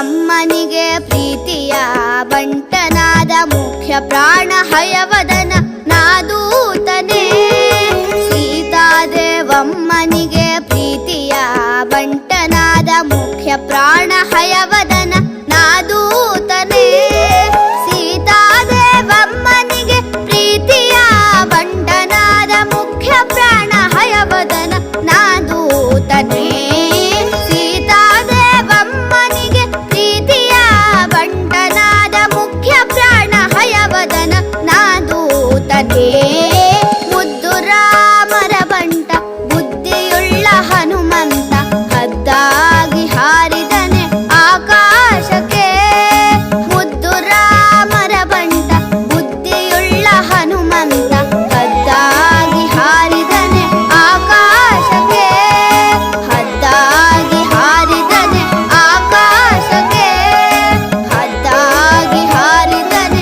ದೇವಮ್ಮನಿಗೆ ಪ್ರೀತಿಯ ಬಂಟನಾದ ಮುಖ್ಯ ಪ್ರಾಣ ಹಯವದನ ನಾದೂತನೇ. ಸೀತಾದೇವಮ್ಮನಿಗೆ ಪ್ರೀತಿಯ ಬಂಟನಾದ ಮುಖ್ಯ ಪ್ರಾಣ ಹಯವದನ ನಾದೂತನೇ. ಸೀತಾದೇವಮ್ಮನಿಗೆ ಪ್ರೀತಿಯ ಬಂಟನಾದ ಮುಖ್ಯ ಪ್ರಾಣ ಹಯವದನ ನಾದೂತನೇ. ಸೀತಾದೇವಮ್ಮನಿಗೆ ಪ್ರೀತಿಯ ಬಂಟನಾದ ಮುಖ್ಯ ಪ್ರಾಣ ಹಯವದನ ನಾದೂತನೇ. ಮುದ್ದು ರಾಮರ ಬಂಟ ಬುದ್ಧಿಯುಳ್ಳ ಹನುಮಂತ ಹದ್ದಾಗಿ ಹಾರಿದನೆ ಆಕಾಶಕ್ಕೆ. ಮುದ್ದು ರಾಮರ ಬಂಟ ಬುದ್ಧಿಯುಳ್ಳ ಹನುಮಂತ ಹದ್ದಾಗಿ ಹಾರಿದನೆ ಆಕಾಶಕ್ಕೆ. ಹದ್ದಾಗಿ ಹಾರಿದನೆ ಆಕಾಶಕ್ಕೆ. ಹದ್ದಾಗಿ ಹಾರಿದನೆ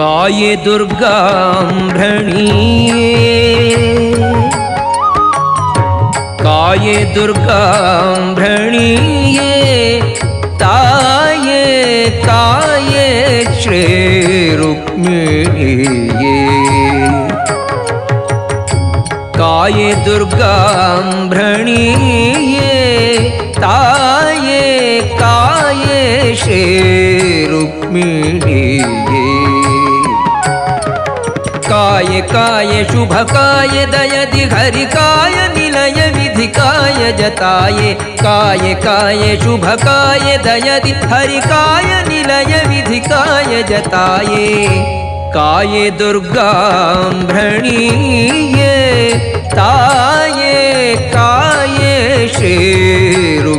काये दुर्गाम्भ्रणीये काये दुर्गाम्भ्रणीये ताये काये श्रीरुक्मिणीये काये दुर्गाम्भ्रणीये ताये काये श्रीरुक्मिणीये काय काय शुभकाय दयदि हरिकाय निलय विधिकाय जताये. काय काय शुभकाय दयदि हरिकाय निलय विधिकाय जताये. काये दुर्गाम्भ्रणीये ताये काये श्रीरुक्मिणीये.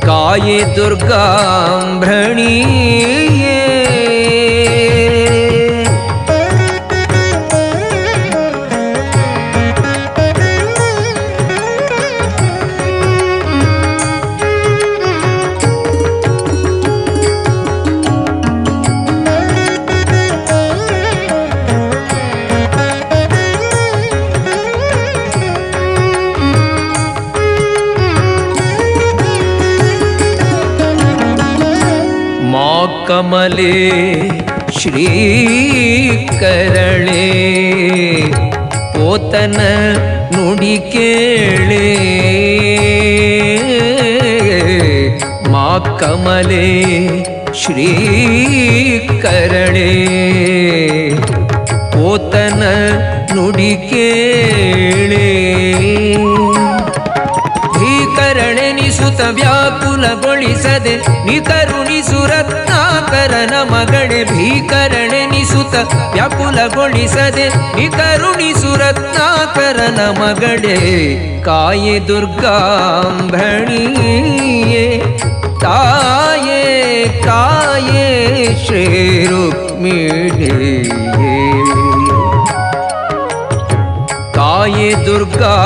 काये दुर्गाम्भ्रणीये कमले श्रीकरणे पोतन नुಡಿ ಕೇಳೆ. ಮಾ ಕಮಲೆ ಶ್ರೀಕರणे पोतन ನುಡಿ ಕೇಳೆ. ಭೀಕರಣೆನಿಸುತ್ತ ವ್ಯಾಕುಲಗೊಳಿಸದೆ ನಿಕರುಣಿಸು ರತ್ನಾಕರನ ಮಗಳೆ. ಭೀಕರಣೆನಿಸುತ್ತ ವ್ಯಾಕುಲಗೊಳಿಸದೆ ನಿಕರುಣಿಸು ರತ್ನಾಕರನ ಮಗಳೆ. ಕಾಯೆ ದುರ್ಗಾಂಭಣಿಯೇ ತಾಯೇ ಕಾಯೇ ಶ್ರೀರುಕ್ಮಿಣಿಯೇ. काये दुर्गाम्भणीये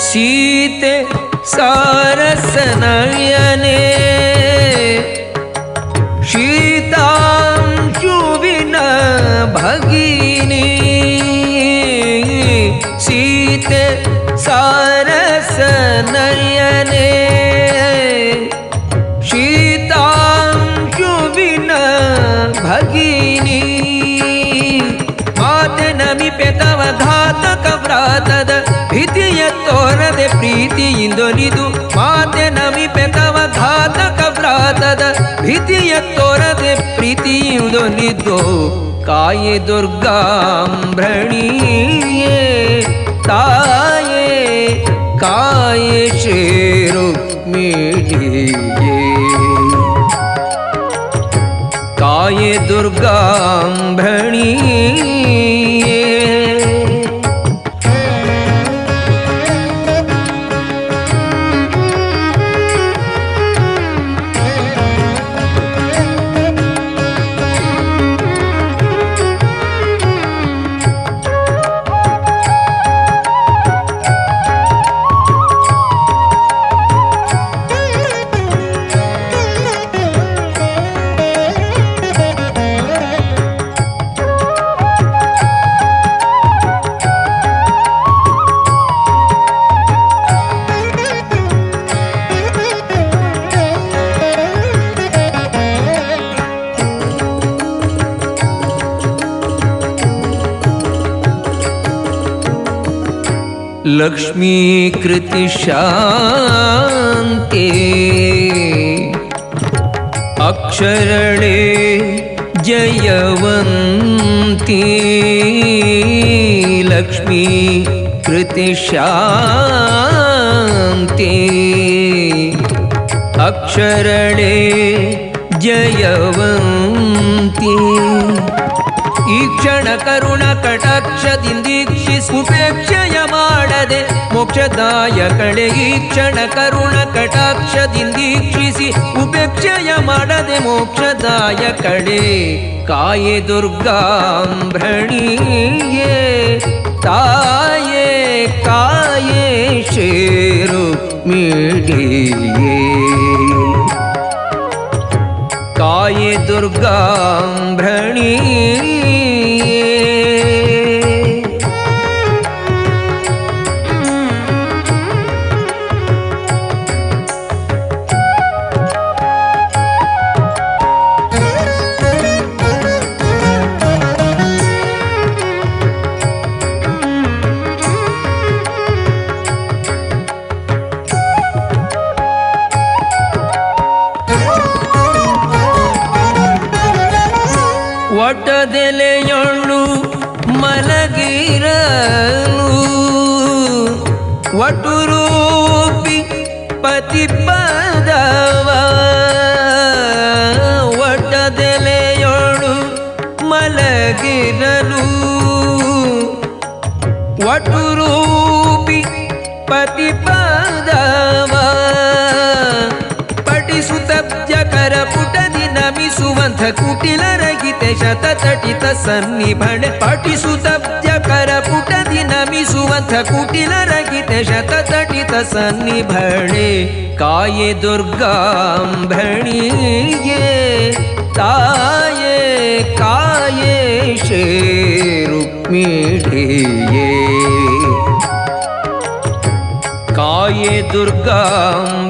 सीते सारसनयने शीतांशुविन भगिनी. सीते सारसनयने शीतांशुविन ಭಗಿನಿ ಮಾತೆ ನಮಿಪೆ ತವ ಘಾತಕ ವ್ರಾತದ ಭೀತಿಯ ತೋರದೆ ಪ್ರೀತಿಯಿಂದೊಲಿದು ಮಾತೆ ನಮಿಪೆ ತವ ಘಾತಕ ವ್ರಾತದ ಭೀತಿಯ ತೋರದೆ ಪ್ರೀತಿಯಿಂದೊಲಿದು ಕಾಯೆ ದುರ್ಗಾಂಭ್ರಣಿಯೇ ತಾಯೇ ಕಾಯೆ ಶ್ರೀ ರುಕ್ಮಿಣಿಯೇ ಕಾಯೆ ದುರ್ಗಾಂಭ್ರಣಿಯೇ लक्ष्मीकृति शान्ते अक्षरणे जयवन्ती लक्ष्मीकृति शान्ते अक्षरणे जयवन्ती ಈ ಕ್ಷಣ ಕರುಣ ಕಟಾಕ್ಷದಿಂದೀಕ್ಷಿಸಿ ಉಪೇಕ್ಷೆಯ ಮಾಡದೆ ಮೋಕ್ಷದಾಯಕಳೆ ಈ ಕ್ಷಣ ಕರುಣ ಕಟಾಕ್ಷದಿಂದೀಕ್ಷಿಸಿ ಉಪೇಕ್ಷೆಯ ಮಾಡದೆ ಮೋಕ್ಷದಾಯಕಳೆ ಕಾಯೆ ದುರ್ಗಾಂಭ್ರಣಿಯೇ ತಾಯೇ ಕಾಯೆ ಶ್ರೀ ರುಕ್ಮಿಣಿಯೇ ಕಾಯೆ ದುರ್ಗಾಂಭ್ರಣಿಯೇ ಒಟದೆಲೆಯೊಳ್ಳು ಮಲಗಿರಲು ವಟುರೂಪಿ ಪತಿಪದವ ಒಟದೆಲೆಯೊಳ್ಳು ಮಲಗಿರಲು ವಟುರೂಪಿ ಪತಿಪದವ ಪಠಿಸುತ್ತಬ್ಜಕರ ಪುಟದಿ ನಮಿಸುವಂಥ ಕುಟಿಲರಹಿತೆ ಶತತಟಿತ ಸನ್ನಿಭಣೆ ಪಠಿಸುತ್ತಬ್ಜಕರ ಪುಟದಿ ನಮಿಸುವಂಥ ಕುಟಿಲರಹಿತೆ ಶತತಟಿತ ಸನ್ನಿಭಣೆ ಕಾಯೆ ದುರ್ಗಾಂಭ್ರಣಿಯೇ ತಾಯೇ ಕಾಯೆ ಶ್ರೀ ರುಕ್ಮಿಣಿಯೇ ಕಾಯೆ ದುರ್ಗಾಂಭ್ರಣಿಯೇ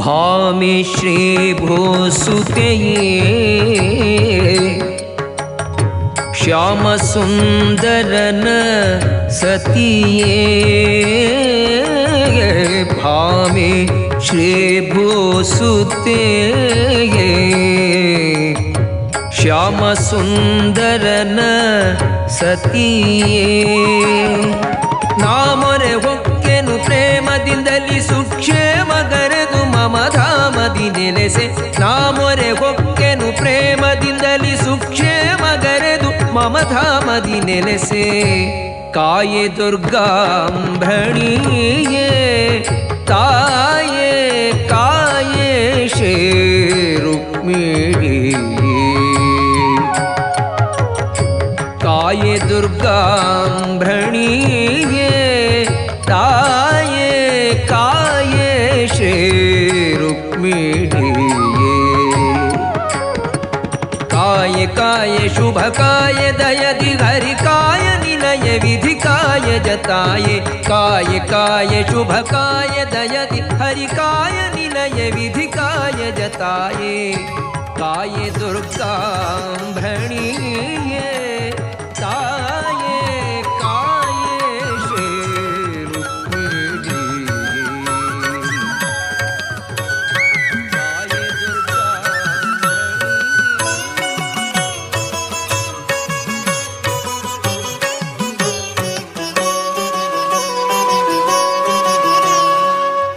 भामि श्री भूसुतेये श्याम सुंदरन सतिये भामि श्री भूसुतेये श्याम सुंदरन सतिये ನಾಮೊರೆ ಹೊಕ್ಕೆನು ಪ್ರೇಮದಿಂದಲಿ ಸುಕ್ಷೇಮ ಗರೆದು ಮಮ ಧಾಮ ನೆಲೆಸೆ ನಾ ಮೊರೆ ಹೊಕ್ಕೆನು ಪ್ರೇಮದಿಂದಲಿ ಸುಕ್ಷೇಮಗರೆದು ಮಮಧಾಮದಿ ನೆಲೆಸೆ ಕಾಯೆ ದುರ್ಗಾಂಭಣಿಯೇ ತಾಯೇ ಕಾಯೇ ಶೇ ರುಕ್ಮಿಣಿಯೇ ಕಾಯೆ ದುರ್ಗಾಂಭಣಿಯೇ ತಾಯೇ ಕಾಯೇ ಶೇ ರುಕ್ಮಿಣಿಯೇ ಕಾಯೆ ಕಾಯೆ ಶುಭ ಕಾಯೆ ದಯದಿ ಹರಿ ಕಾಯ ನಿಲಯ ವಿಧಿ ಕಾಯ ಜತಾಯೆ ಕಾಯೆ ಕಾಯೆ ಶುಭ ಕಾಯ ದಯದಿ ಹರಿ ಕಾಯ ನಿಲಯ ವಿಧಿ ಕಾಯ ಜತಾಯೆ ಕಾಯೆ ದುರ್ಗಾಂಭಣಿಯೇ ತಾಯೇ ಕಾಯೇ ಶೇ ರುಕ್ಮಿಣಿಯೇ ಕಾಯೆ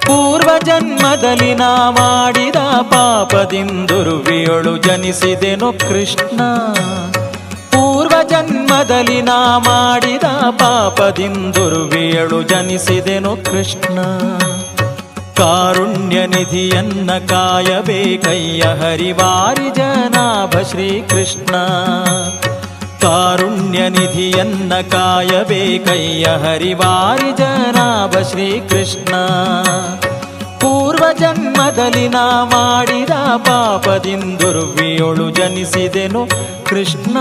ಪೂರ್ವ ಜನ್ಮದಲ್ಲಿ ನಾ ಮಾಡಿದ ಪಾಪದಿಂದುರುವಿಯೊಳು ಜನಿಸಿದೆನು ಕೃಷ್ಣ ಪೂರ್ವ ಜನ್ಮದಲ್ಲಿ ನಾ ಮಾಡಿದ ಪಾಪದಿಂದುರುವಿಯಳು ಜನಿಸಿದೆನು ಕೃಷ್ಣ ಕಾರುಣ್ಯ ನಿಧಿಯನ್ನ ಕಾಯಬೇಕಯ್ಯ ಹರಿವಾರಿ ಜನಾಭ ಶ್ರೀಕೃಷ್ಣ ಕಾರುಣ್ಯ ನಿಧಿಯನ್ನ ಕಾಯಬೇಕಯ್ಯ ಹರಿವಾರಿ ಜನಾಭ ಶ್ರೀಕೃಷ್ಣ ಪೂರ್ವ ಜನ್ಮದಲ್ಲಿ ನಾ ಮಾಡಿದ ಪಾಪದಿಂದುರ್ವಿಯೊಳು ಜನಿಸಿದೆನು ಕೃಷ್ಣ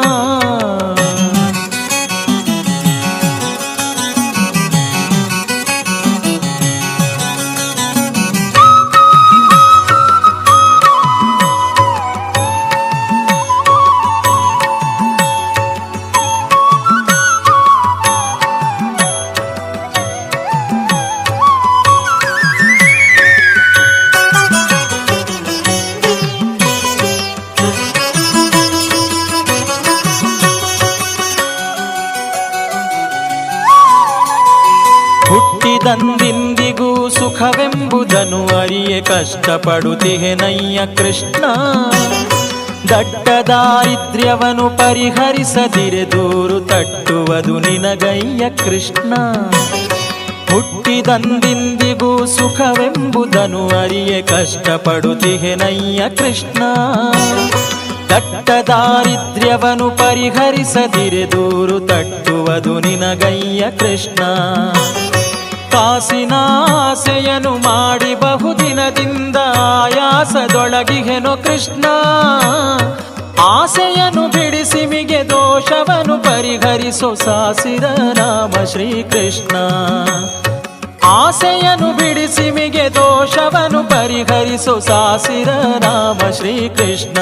ಹುಟ್ಟಿದಂದಿಂದಿಗೂ ಸುಖವೆಂಬುದನ್ನು ಅರಿಯೆ ಕಷ್ಟಪಡುತ್ತಿಹೆನಯ್ಯ ಕೃಷ್ಣ ದಟ್ಟ ದಾರಿದ್ರ್ಯವನ್ನು ಪರಿಹರಿಸದಿರೆ ದೂರು ತಟ್ಟುವುದು ನಿನಗಯ್ಯ ಕೃಷ್ಣ ಹುಟ್ಟಿದಂದಿಂದಿಗೂ ಸುಖವೆಂಬುದನ್ನು ಅರಿಯೆ ಕಷ್ಟಪಡುತ್ತಿಹೆನಯ್ಯ ಕೃಷ್ಣ ದಟ್ಟ ದಾರಿದ್ರ್ಯವನ್ನು ಪರಿಹರಿಸದಿರೆ ದೂರು ತಟ್ಟುವುದು ನಿನಗಯ್ಯ ಕೃಷ್ಣ ಕಾಸಿನ ಆಸೆಯನ್ನು ಮಾಡಿ ಬಹುದಿನದಿಂದ ಆಯಾಸದೊಳಗಿಹೆನೋ ಕೃಷ್ಣ ಆಸೆಯನ್ನು ಬಿಡಿಸಿ ಮಿಗೆ ದೋಷವನ್ನು ಪರಿಹರಿಸೋ ಸಾಸಿರ ನಾಮ ಶ್ರೀಕೃಷ್ಣ ಆಸೆಯನ್ನು ಬಿಡಿಸಿ ಮಿಗೆ ದೋಷವನ್ನು ಪರಿಹರಿಸೋ ಸಾಸಿರ ನಾಮ ಶ್ರೀಕೃಷ್ಣ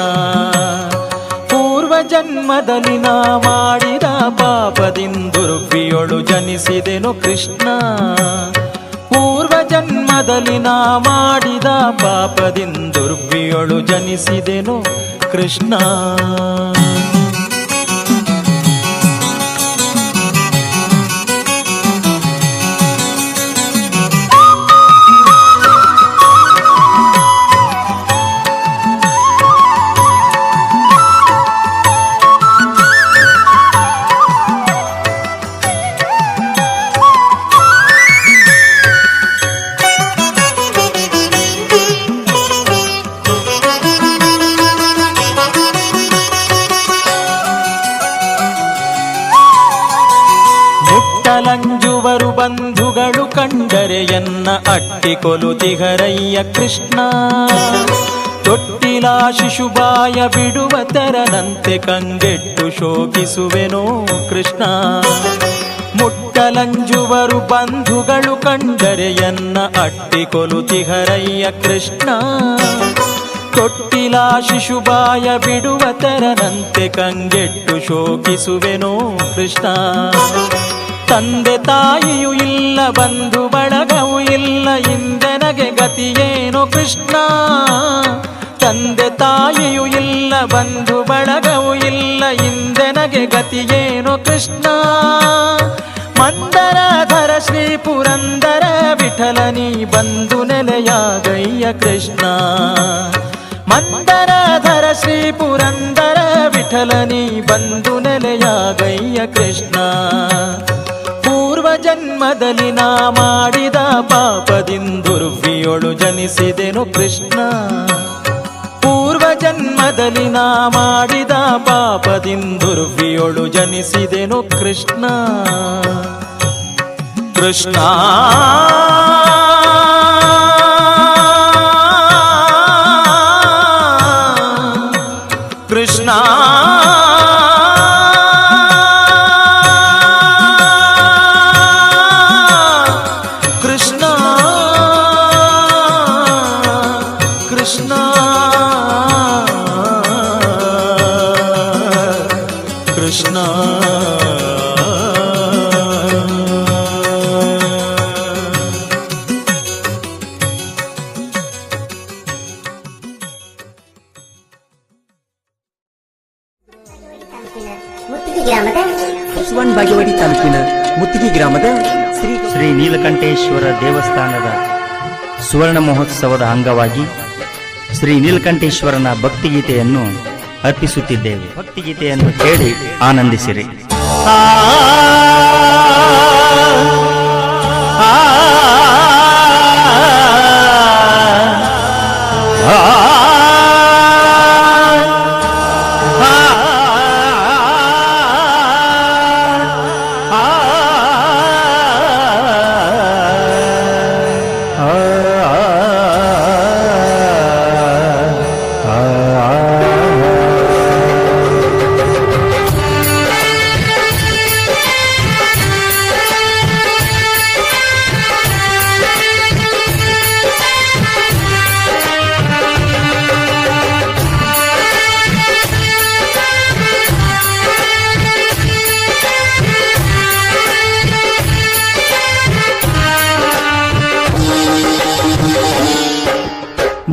ಪೂರ್ವ ಜನ್ಮದಲ್ಲಿ ನಾ ಮಾಡಿದ ಪಾಪದಿಂದುರ್ವಿಯೊಳು ಜನಿಸಿದೆನು ಕೃಷ್ಣ ಪೂರ್ವ ಜನ್ಮದಲ್ಲಿ ನಾ ಮಾಡಿದ ಪಾಪದಿಂದುರ್ವಿಯೊಳು ಜನಿಸಿದೆನು ಕೃಷ್ಣ ಮುಟ್ಟಲಂಜುವರು ಬಂಧುಗಳು ಕಂಡರೆ ಎನ್ನ ಅಟ್ಟಿಕೊಲುತಿಹರಯ್ಯ ಕೃಷ್ಣ ತೊಟ್ಟಿಲ ಶಿಶುಬಾಯ ಬಿಡುವ ತೆರನಂತೆ ಕಂಗೆಟ್ಟು ಶೋಕಿಸುವೆನೋ ಕೃಷ್ಣ ಮುಟ್ಟಲಂಜುವರು ಬಂಧುಗಳು ಕಂಡರೆ ಎನ್ನ ಅಟ್ಟಿಕೊಲುತಿಹರಯ್ಯ ಕೃಷ್ಣ ತೊಟ್ಟಿಲ ಶಿಶುಬಾಯ ಬಿಡುವ ತೆರನಂತೆ ಕಂಗೆಟ್ಟು ಶೋಕಿಸುವೆನೋ ಕೃಷ್ಣ ತಂದೆ ತಾಯಿಯೂ ಇಲ್ಲ ಬಂಧು ಬಳಗವೂ ಇಲ್ಲ ಇಂದೆನಗೆ ಗತಿಯೇನೋ ಕೃಷ್ಣ ತಂದೆ ತಾಯಿಯೂ ಇಲ್ಲ ಬಂಧು ಬಳಗವೂ ಇಲ್ಲ ಇಂದೆನಗೆ ಗತಿಯೇನೋ ಕೃಷ್ಣ ಮಂದರಧರ ಶ್ರೀ ಪುರಂದರ ವಿಠಲನಿ ಬಂಧು ನೆಲೆಯಾಗಯ್ಯ ಕೃಷ್ಣ ಮಂದರಧರ ಶ್ರೀ ಪುರಂದರ ವಿಠಲನಿ ಬಂದು ನೆಲೆಯಾಗಯ್ಯ ಕೃಷ್ಣ. ಪೂರ್ವ ಜನ್ಮದಲ್ಲಿ ನಾ ಮಾಡಿದ ಪಾಪದಿಂದುರ್ವಿಯೊಳು ಜನಿಸಿದೆನು ಕೃಷ್ಣ. ಪೂರ್ವ ಜನ್ಮದಲ್ಲಿ ನಾ ಮಾಡಿದ ಪಾಪದಿಂದುರ್ವಿಯೊಳು ಜನಿಸಿದೆನು ಕೃಷ್ಣ. ಕೃಷ್ಣ ಕೃಷ್ಣ ಕೃಷ್ಣ ಕೃಷ್ಣ ಕೃಷ್ಣ. ಬಸವನ ಬಾಗೇವಾಡಿ ತಾಲೂಕಿನ ಮುತ್ತಿಗೆ ಗ್ರಾಮದ ಶ್ರೀ ನೀಲಕಂಠೇಶ್ವರ ದೇವಸ್ಥಾನದ ಸುವರ್ಣ ಮಹೋತ್ಸವದ ಅಂಗವಾಗಿ ಶ್ರೀ ನೀಲಕಂಠೇಶ್ವರನ ಭಕ್ತಿಗೀತೆಯನ್ನು ಅರ್ಪಿಸುತ್ತಿದ್ದೇವೆ. ಭಕ್ತಿಗೀತೆಯನ್ನು ಕೇಳಿ ಆನಂದಿಸಿರಿ.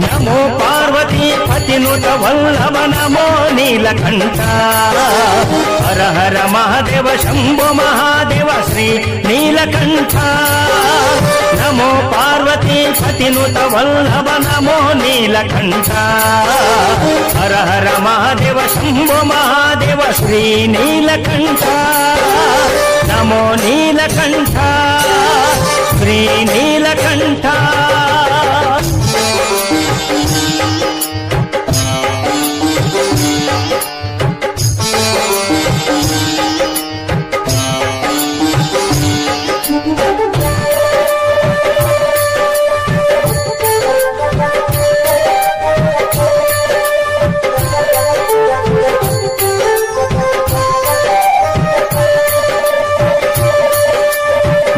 ನಮೋ ಪಾರ್ವತಿ ಪತಿನುತ ವಲ್ಲಭ ನಮೋ ನೀಲಕಂಠ. ಹರ ಹರ ಮಹಾದೇವ ಶಂಭೋ ಮಹಾದೇವ ಶ್ರೀ ನೀಲಕಂಠ. ನಮೋ ಪಾರ್ವತಿ ಪತಿನುತ ವಲ್ಲಭ ನಮೋ ನೀಲಕಂಠ. ಹರ ಹರ ಮಹಾದೇವ ಶಂಭೋ ಮಹಾದೇವ ಶ್ರೀ ನೀಲಕಂಠ. ನಮೋ ನೀಲಕಂಠ ಶ್ರೀ ನೀಲಕಂಠ.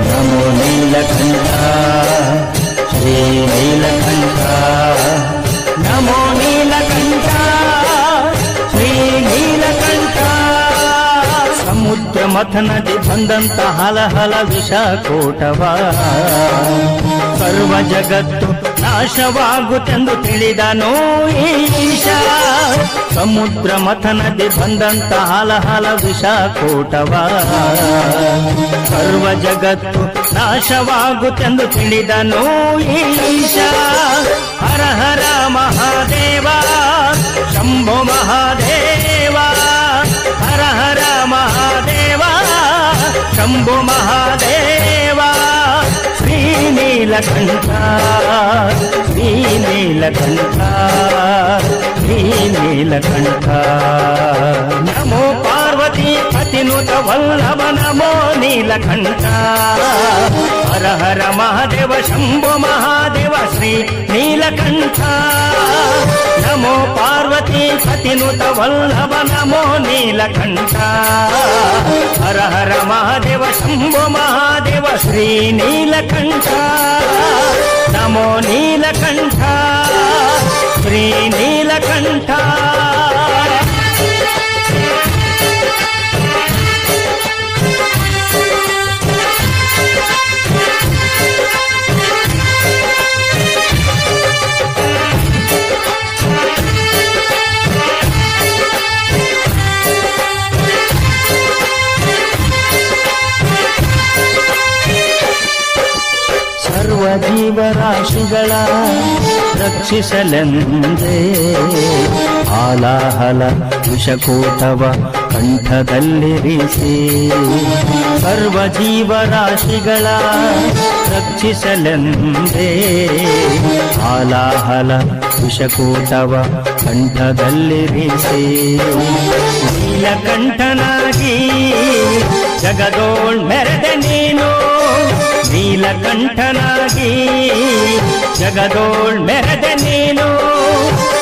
ನಮೋ ನೀಲಕಂಠ ಶ್ರೀ ನೀಲಕಂಠ. ನಮೋ ನೀಲಕಂಠ ಶ್ರೀ ನೀಲಕಂಠ. ಸಮುದ್ರ ಮಥನದಿ ಬಂದಂತ ಹಲಹಲ ವಿಷಕೋಟವ ಸರ್ವ ಜಗತ್ತು ನಾಶವಾಗುತ್ತೆಂದು ತಿಳಿದನೋ ಈಶ. ಸಮುದ್ರ ಮಥನದಿ ಬಂದಂತ ಹಲಹಲ ವಿಷಕೋಟವ ಸರ್ವ ಜಗತ್ತು ನಾಶವಾಗುತ್ತೆಂದು ತಿಳಿದನೋ ಈಶ. ಹರ ಹರ ಮಹಾದೇವ ಶಂಭೋ ಮಹಾದೇವ. ಹರ ಹರ ಮಹಾದೇವ ಶಂಭೋ ಮಹಾದೇವ. ಶ್ರೀ ನೀಲಕಂಠ ಶ್ರೀ ನೀಲಕಂಠ ಶ್ರೀ ನೀಲಕಂಠ. ನಮೋ ಪಾರ್ವತಿ ಪತಿನುತ ವಲ್ಲಭ ನಮೋ ನೀಲಕಂಠ. ಹರ ಹರ ಮಹಾದೇವ ಶಂಭೋ ಮಹಾದೇವ ಶ್ರೀ ನೀಲಕಂಠ. ನಮೋ ಪಾರ್ವತಿ ಪತಿನುತ ವಲ್ಲಭ ನಮೋ ನೀಲಕಂಠ. ಹರ ಹರ ಮಹಾದೇವ ಶಂಭೋ ಮಹಾದೇವ ಶ್ರೀ ನೀಲಕಂಠ. ನಮೋ ನೀಲಕಂಠ ಶ್ರೀ ನೀಲಕಂಠ. ಸರ್ವ ಜೀವರಾಶಿಗಳ ರಕ್ಷಿಸಲೆಂದೇ ಹಾಲಾಹಲ ವಿಷಕೂಟವ ಕಂಠದಲ್ಲಿರಿಸಿ ಸರ್ವ ಜೀವರಾಶಿಗಳ ರಕ್ಷಿಸಲೆಂದೇ ಹಾಲಾಹಲ ವಿಷಕೂಟವ ಕಂಠದಲ್ಲಿರಿಸಿ ನೀಲಕಂಠನಾಗಿ ಜಗದೋಳ್ ಮೆರೆದೆ ನೀನು ನೀಲಕಂಠನಾಗಿ ಜಗದೋಳ್ ಮೆರೆದೆ ನೀನು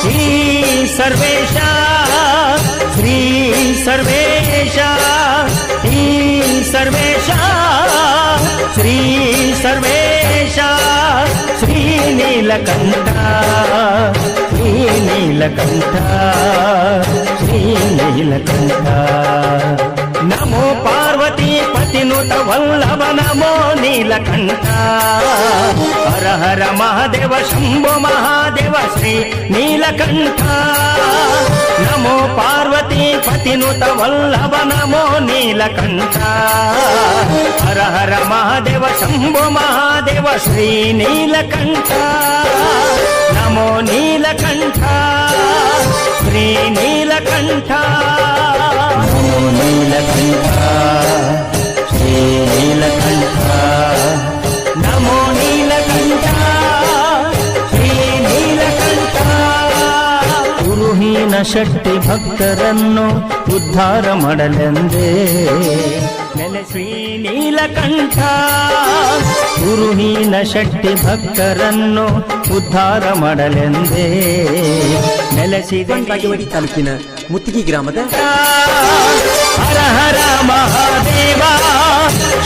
ಶ್ರೀ ಸರ್ವೇಶ ಶ್ರೀ ಸರ್ವೇಶ ಶ್ರೀ ಸರ್ವೇಶ ಶ್ರೀ ಸರ್ವೇಶ ಶ್ರೀ ನೀಲಕಂಠ ಶ್ರೀ ನೀಲಕಂಠ ಶ್ರೀ ನೀಲಕಂಠ ನಮೋ ಪಾರ್ವತಿ ಪತಿನುತ ವಲ್ಲಭ ನಮೋ ನೀಲಕಂಠ ಹರ ಹರ ಮಹಾದೇವ ಶಂಭೋ ಮಹಾದೇವ ಶ್ರೀ ನೀಲಕಂಠ ನಮೋ ಪಾರ್ವತಿ ಪತಿನುತ ವಲ್ಲಭ ನಮೋ ನೀಲಕಂಠ ಹರ ಹರ ಮಹಾದೇವ ಶಂಭೋ ಮಹಾದೇವ ಶ್ರೀ ನೀಲಕಂಠ ನಮೋ ನೀಲಕಂಠ ಶ್ರೀ ನೀಲಕಂಠ ನಮೋ ನೀಲಕಂಠ ಶ್ರೀ ನೀಲಕಂಠ ನಮೋ ನೀಲಕಂಠ ಶ್ರೀ ನೀಲಕಂಠ ಗುರುಹೀನ ಶಕ್ತಿ ಭಕ್ತರನ್ನು ಉದ್ಧಾರ ಮಾಡಲೆಂದೇ ನೆಲೆ ಶ್ರೀ ನೀಲಕಂಠ ಗುರುಹೀನ ಶಕ್ತಿ ಭಕ್ತರನ್ನು ಉದ್ಧಾರ ಮಾಡಲೆಂದೇ ನೆಲೆಸಿದೆ ಬಾಗೇವಾಡಿ ತಾಲೂಕಿನ ಮುತ್ತಿಗೆ ಗ್ರಾಮದ ಹರ ಹರ ಮಹಾದೇವ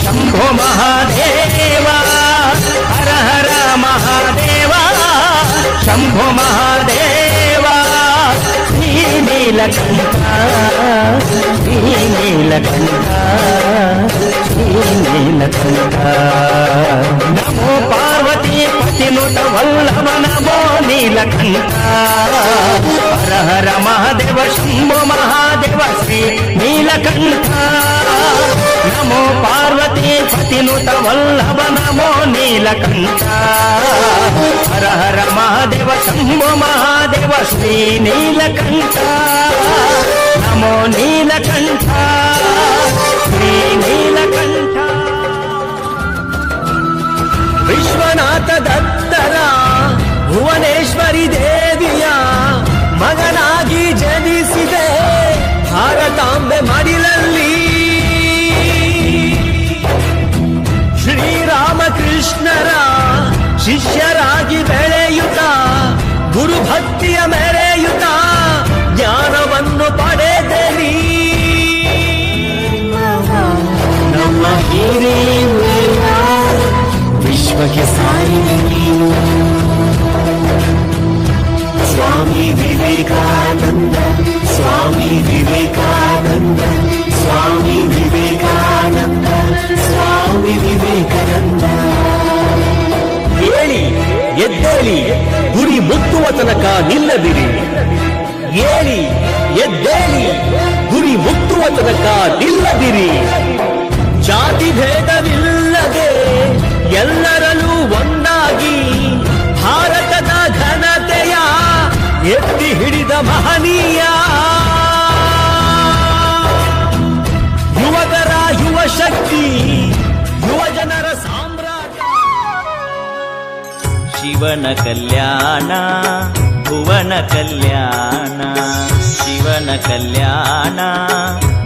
ಶಂಭೋ ಮಹಾದೇವ ಹರ ಹರ ಮಹಾದೇವ ಶಂಭೋ ಮಹಾದೇವ ಶ್ರೀ ನೀಲಕಂಠ ಶ್ರೀ ನೀಲಕಂಠ ಶ್ರೀ ನೀಲಕಂಠ ನಮೋ ಪಾರ್ವತಿ ಪತಿನುತ ವಲ್ಲಭ ನಮೋ ನೀಲಕಂಠ ಹರ ಹರ ಮಹಾದೇವ ಶಂಭೋ ಮಹಾದೇವ ಶ್ರೀ ನೀಲಕಂಠ ನಮೋ ಪಾರ್ವತಿ ಪತಿನುತ ವಲ್ಲಭ ನಮೋ ನೀಲಕಂಠ ಹರ ಹರ ಮಹಾದೇವ ಶಂಭೋ ಮಹಾದೇವ ಶ್ರೀ ನೀಲಕಂಠ ನಮೋ ನೀಲಕಂಠ ಶ್ರೀ ನೀಲಕಂಠ ವಿಶ್ವನಾಥ ದತ್ತರ ಭುವನೇಶ್ವರಿ ದೇವಿಯ ಮಗನಾಗಿ ಜನಿಸಿದೆ ಭಾರತಾಂಬೆ ಮಡಿಲಲ್ಲಿ ಶ್ರೀರಾಮಕೃಷ್ಣರ ಶಿಷ್ಯರಾಗಿ ಬೆಳೆಯುತ್ತ ಗುರುಭಕ್ತಿಯ ಮೆರೆಯುತ್ತ ಜ್ಞಾನವನ್ನು ಪಡೆದೆನಿ ನಮ್ಮ ಹಿರಿಯ ವಿಶ್ವಕ್ಕೆ ಸಾರಿದೆ ನೀನು ಸ್ವಾಮಿ ವಿವೇಕಾನಂದ ಸ್ವಾಮಿ ವಿವೇಕಾನಂದ ಸ್ವಾಮಿ ವಿವೇಕಾನಂದ ಸ್ವಾಮಿ ವಿವೇಕಾನಂದ ಹೇಳಿ ಎದ್ದೇಳಿ ಗುರಿ ಮುಟ್ಟುವ ತನಕ ನಿಲ್ಲದಿರಿ ಏಳಿ ಎದ್ದೇಳಿ ಗುರಿ ಮುಟ್ಟುವ ತನಕ ನಿಲ್ಲದಿರಿ ಜಾತಿ ಭೇದವಿಲ್ಲದೆ ಎಲ್ಲರಲ್ಲೂ ಒಂದಾಗಿ ಭಾರತದ ಘನತೆಯ ಎತ್ತಿ ಹಿಡಿದ ಮಹನೀಯ ಯುವಕರ ಯುವ ಶಕ್ತಿ ಯುವಜನರ ಸಾಮ್ರಾಟ ಶಿವನ ಕಲ್ಯಾಣ ಭುವನ ಕಲ್ಯಾಣ ಶಿವನ ಕಲ್ಯಾಣ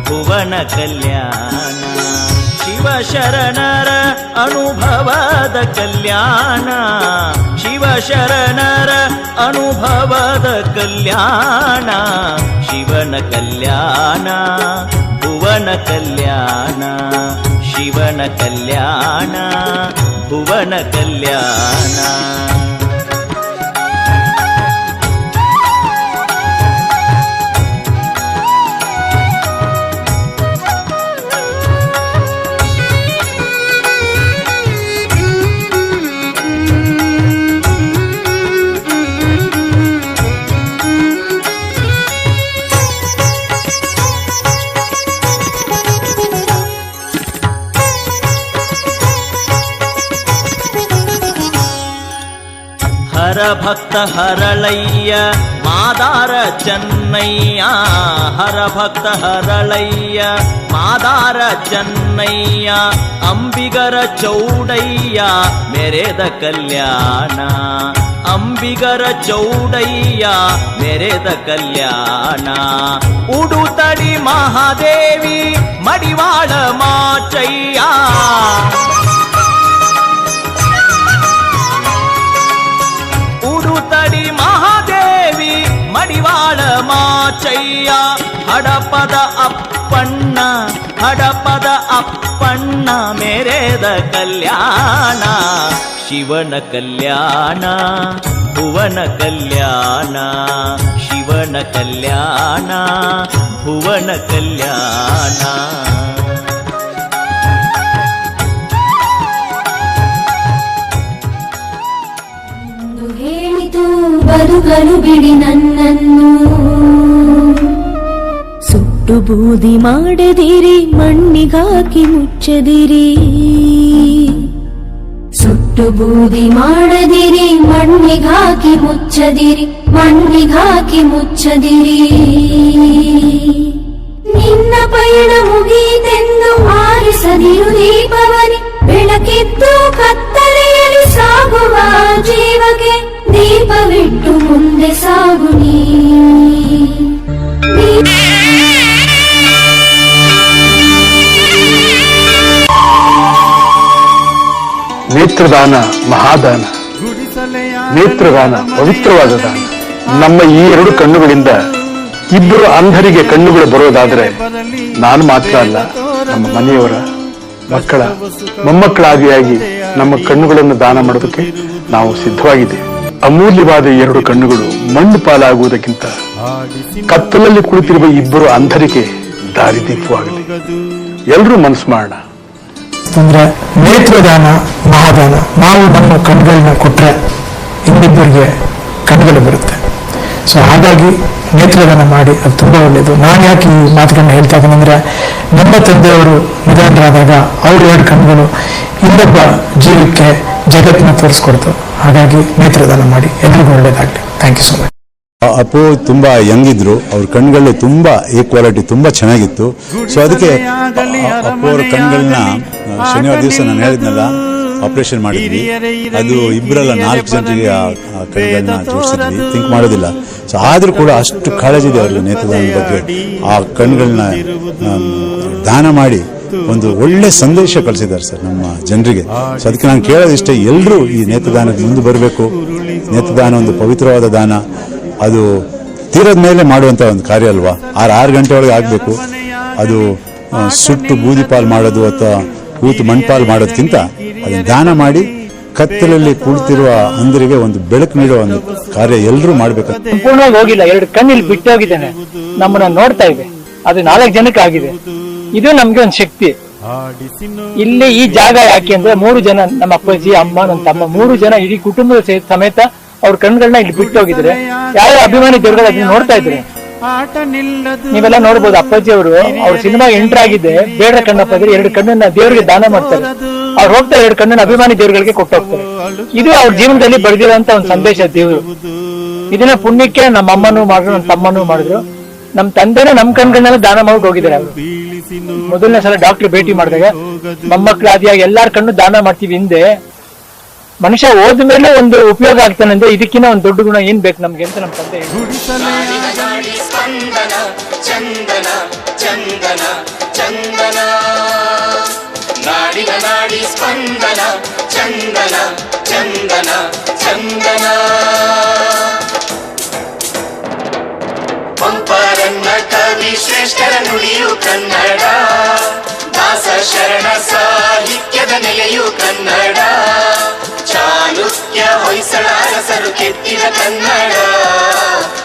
ಭುವನ ಕಲ್ಯಾಣ ಶಿವ ಶರಣರ ಅನುಭವದ ಕಲ್ಯಾಣ ಶಿವ ಶರಣರ ಅನುಭವದ ಕಲ್ಯಾಣ ಶಿವನ ಕಲ್ಯಾಣ ಭುವನ ಕಲ್ಯಾಣ ಶಿವನ ಕಲ್ಯಾಣ ಭುವನ ಕಲ್ಯಾಣ ಹರಭಕ್ತ ಹರಳಯ್ಯ ಮಾದಾರ ಚೆನ್ನಯ್ಯ ಹರಭಕ್ತ ಹರಳಯ್ಯ ಮಾದಾರ ಚೆನ್ನಯ್ಯ ಅಂಬಿಗರ ಚೌಡಯ್ಯ ಮೆರೆದ ಕಲ್ಯಾಣ ಅಂಬಿಗರ ಚೌಡಯ್ಯ ಮೆರೆದ ಕಲ್ಯಾಣ ಉಡುತಡಿ ಮಹಾದೇವಿ ಮಡಿವಾಳ ಮಾಚಯ್ಯ ಉಡುತಡಿ ಮಹಾದೇವಿ ಮಡಿವಾಳ ಮಾಚಯ್ಯ ಹಡಪದ ಅಪ್ಪಣ್ಣ ಹಡಪದ ಅಪ್ಪಣ್ಣ ಮೆರೆದ ಕಲ್ಯಾಣ ಶಿವನ ಕಲ್ಯಾಣ ಭುವನ ಕಲ್ಯಾಣ ಶಿವನ ಕಲ್ಯಾಣ ಭುವನ ಕಲ್ಯಾಣ ಹೇಳಿತು ಬದುಕಲು ಬಿಡಿ ನನ್ನನ್ನು ಸುಟ್ಟು ಬೂದಿ ಮಾಡದಿರಿ ಮಣ್ಣಿಗಾಕಿ ಮುಚ್ಚದಿರಿ ಸುಟ್ಟು ಬೂದಿ ಮಾಡದಿರಿ ಮಣ್ಣಿಗಾಕಿ ಮುಚ್ಚದಿರಿ ಮಣ್ಣಿಗಾಕಿ ಮುಚ್ಚದಿರಿ ನಿನ್ನ ಪಯಣ ಮುಗಿದೆಂದು ಆರಿಸದಿರು ದೀಪವನಿ ಬೆಳಕಿದ್ದು ಕತ್ತಲೆಯಲ್ಲಿ ಸಾಗುವ ಜೀವಕ್ಕೆ ದೀಪವಿಟ್ಟು ಮುಂದೆ ಸಾಗು ನೀ ನೇತ್ರದಾನ ಮಹಾದಾನ, ನೇತ್ರದಾನ ಪವಿತ್ರವಾದ ದಾನ. ನಮ್ಮ ಈ ಎರಡು ಕಣ್ಣುಗಳಿಂದ ಇಬ್ಬರು ಅಂಧರಿಗೆ ಕಣ್ಣುಗಳು ಬರೋದಾದ್ರೆ ನಾನು ಮಾತ್ರ ಅಲ್ಲ, ನಮ್ಮ ಮನೆಯವರ ಮಕ್ಕಳ ಮೊಮ್ಮಕ್ಕಳಾದಿಯಾಗಿ ನಮ್ಮ ಕಣ್ಣುಗಳನ್ನು ದಾನ ಮಾಡೋದಕ್ಕೆ ನಾವು ಸಿದ್ಧವಾಗಿದ್ದೇವೆ. ಅಮೂಲ್ಯವಾದ ಎರಡು ಕಣ್ಣುಗಳು ಮಣ್ಣು ಪಾಲಾಗುವುದಕ್ಕಿಂತ ಕತ್ತಲಲ್ಲಿ ಕುಳಿತಿರುವ ಇಬ್ಬರು ಅಂಧರಿಗೆ ದಾರಿದೀಪವಾಗಲಿ. ಎಲ್ಲರೂ ಮನಸ್ಸು ಮಾಡೋಣ. ಅಂದ್ರೆ ನೇತ್ರದಾನ ಮಹಾದಾನ. ನಾವು ನಮ್ಮ ಕಣ್ಗಳನ್ನ ಕೊಟ್ರೆ ಇನ್ನಿಬ್ಬರಿಗೆ ಕಣ್ಗಳು ಬರುತ್ತೆ. ಸೊ ಹಾಗಾಗಿ ನೇತ್ರದಾನ ಮಾಡಿ, ಅದು ತುಂಬಾ ಒಳ್ಳೆಯದು. ನಾನು ಯಾಕೆ ಈ ಮಾತುಗಳನ್ನ ಹೇಳ್ತಾ ಇದ್ದೀನಿ ಅಂದ್ರೆ, ನಮ್ಮ ತಂದೆಯವರು ನಿಧನರಾದಾಗ ಅವ್ರ ಎರಡು ಕಣ್ಗಳು ಇನ್ನೊಬ್ಬ ಜೀವಕ್ಕೆ ಜಗತ್ತನ್ನ ತೋರಿಸ್ಕೊಡ್ತು. ಹಾಗಾಗಿ ನೇತ್ರದಾನ ಮಾಡಿ, ಎಲ್ರಿಗೂ ಒಳ್ಳೇದಾಗಲಿ. Thank you so much. Appu ತುಂಬಾ ಯಂಗ್ ಇದ್ರು, ಅವ್ರ ಕಣ್ಗಳು ತುಂಬಾ ಈಕ್ವಾಲಿಟಿ ತುಂಬಾ ಚೆನ್ನಾಗಿತ್ತು. ಸೊ ಅದಕ್ಕೆ ಅಪ್ಪು ಅವ್ರ ಕಣ್ಗಳನ್ನ ಶನಿವಾರ ದಿವಸ ನಾನು ಹೇಳಿದ್ನಲ್ಲ ಆಪರೇಷನ್ ಮಾಡಿದ್ವಿ. ಅದು ಇಬ್ಬರಲ್ಲ 4 ಜನರಿಗೆ ಆ ಕಣ್ಗಳನ್ನ ಜೋಡಿಸಿದ್ವಿ, ಥಿಂಕ್ ಮಾಡೋದಿಲ್ಲ. ಸೊ ಆದ್ರೂ ಕೂಡ ಅಷ್ಟು ಕಾಳಜಿ ಇದೆ ಅವ್ರಿಗೆ ನೇತ್ರದಾನದ ಬಗ್ಗೆ. ಆ ಕಣ್ಗಳನ್ನ ದಾನ ಮಾಡಿ ಒಂದು ಒಳ್ಳೆ ಸಂದೇಶ ಕಳಿಸಿದ್ದಾರೆ ಸರ್ ನಮ್ಮ ಜನರಿಗೆ. ಸೊ ಅದಕ್ಕೆ ನಾನು ಕೇಳೋದಿಷ್ಟೇ, ಎಲ್ಲರೂ ಈ ನೇತ್ರದಾನಕ್ಕೆ ಮುಂದೆ ಬರಬೇಕು. ನೇತ್ರದಾನ ಒಂದು ಪವಿತ್ರವಾದ ದಾನ. ಅದು ತೀರದ ಮೇಲೆ ಮಾಡುವಂತ ಒಂದು ಕಾರ್ಯ ಅಲ್ವಾ. 6 ಗಂಟೆ ಒಳಗೆ ಆಗಬೇಕು. ಅದು ಸುಟ್ಟು ಬೂದಿ ಪಾಲ್ ಮಾಡೋದು ಅಥವಾ ಕೂತು ಮಣ್ಪಾಲ್ ಮಾಡೋದಕ್ಕಿಂತ ಅದನ್ನು ದಾನ ಮಾಡಿ ಕತ್ತಲಲ್ಲಿ ಕುಳಿತಿರುವ ಅಂಧರಿಗೆ ಒಂದು ಬೆಳಕು ನೀಡುವ ಒಂದು ಕಾರ್ಯ ಎಲ್ಲರೂ ಮಾಡಬೇಕು. ಸಂಪೂರ್ಣವಾಗಿ ಹೋಗಿಲ್ಲ, 2 ಕಣ್ಣಲ್ಲಿ ಬಿಟ್ಟು ಹೋಗಿದ್ದೇನೆ, ನಮ್ಮನ್ನ ನೋಡ್ತಾ ಇದೆ. ಅದು 4 ಜನಕ್ಕೆ ಆಗಿದೆ. ಇದು ನಮ್ಗೆ ಒಂದು ಶಕ್ತಿ. ಇಲ್ಲಿ ಈ ಜಾಗ ಯಾಕೆ ಅಂದ್ರೆ 3 ಜನ, ನಮ್ಮ ಅಪ್ಪಾಜಿ, ಅಮ್ಮ, ನನ್ನ ತಮ್ಮ, 3 ಜನ ಇಡೀ ಕುಟುಂಬದ ಸಮೇತ ಅವ್ರ ಕಣ್ಗಳನ್ನ ಇಲ್ಲಿ ಬಿಟ್ಟು ಹೋಗಿದ್ರೆ ಯಾವ ಅಭಿಮಾನಿ ದೇವರುಗಳು ಅದನ್ನ ನೋಡ್ತಾ ಇದ್ರೆ ನೀವೆಲ್ಲ ನೋಡ್ಬೋದು. ಅಪ್ಪಾಜಿ ಅವರು ಅವ್ರ ಸಿನಿಮಾ ಎಂಟರ್ ಆಗಿದೆ, ಬೇಡ ಕಣ್ಣಪ್ಪ ಇದ್ರೆ 2 ಕಣ್ಣನ್ನ ದೇವರಿಗೆ ದಾನ ಮಾಡ್ತಾರೆ. ಅವ್ರು ಹೋಗ್ತಾರೆ 2 ಕಣ್ಣನ್ನ ಅಭಿಮಾನಿ ದೇವರುಗಳಿಗೆ ಕೊಟ್ಟು ಹೋಗ್ತಾರೆ. ಇದು ಅವ್ರ ಜೀವನದಲ್ಲಿ ಬರೆದಿರೋಂತ ಒಂದು ಸಂದೇಶ ದೇವರು. ಇದನ್ನ ಪುಣ್ಯಕ್ಕೆ ನಮ್ಮ ಅಮ್ಮನೂ ಮಾಡಿದ್ರು, ನಮ್ಮ ತಮ್ಮನೂ ಮಾಡಿದ್ರು, ನಮ್ಮ ತಂದೆನೇ ನಮ್ಮ ಕಣ್ಗಳನ್ನೆಲ್ಲ ದಾನ ಮಾಡಿ ಹೋಗಿದ್ದಾರೆ. ಅವರು ಮೊದಲನೇ ಸಲ ಡಾಕ್ಟರ್ ಭೇಟಿ ಮಾಡಿದಾಗ ಮೊಮ್ಮಕ್ಕಳು ಆದಿಯಾಗಿ ಎಲ್ಲಾರ ಕಣ್ಣು ದಾನ ಮಾಡ್ತೀವಿ. ಹಿಂದೆ ಮನುಷ್ಯ ಹೋದ ಮೇಲೆ ಒಂದು ಉಪಯೋಗ ಆಗ್ತಾನೆ ಅಂದ್ರೆ ಇದಕ್ಕಿಂತ ಒಂದು ದೊಡ್ಡ ಗುಣ ಏನ್ ಬೇಕು ನಮ್ಗೆ ಅಂತ ನಮ್ಮ ತಂದೆ ಪಂಪರನ್ನ ಕವಿ ಶ್ರೇಷ್ಠರ ನುಡಿಯು ಕನ್ನಡ, ದಾಸ ಶರಣ ಸಾಹಿತ್ಯದ ನೆಲೆಯು ಕನ್ನಡ, ಚಾಲುಕ್ಯ ಹೊಯ್ಸಳ ಅರಸರು ಕೆತ್ತಿದ ಕನ್ನಡ,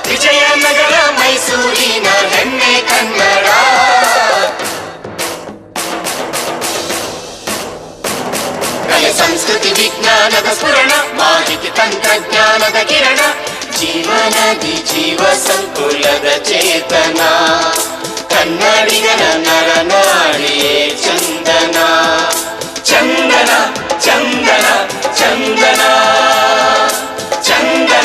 ವಿಜಯನಗರ ಮೈಸೂರಿನ ಹೆಮ್ಮೆ ಕನ್ನಡ. ಕಲೆ ಸಂಸ್ಕೃತಿ ವಿಜ್ಞಾನದ ಸ್ಫುರಣ, ಮಾಹಿತಿ ತಂತ್ರಜ್ಞಾನದ ಕಿರಣ, ಜೀವನದಿ ಜೀವ ಸಂಕುಲದ ಚೇತನ, ಕನ್ನಡಿಗನ ನರನಾಡಿಯೇ ಚಂದನ, ಚಂದನ ಚಂದನ ಚಂದನ ಚಂದನ.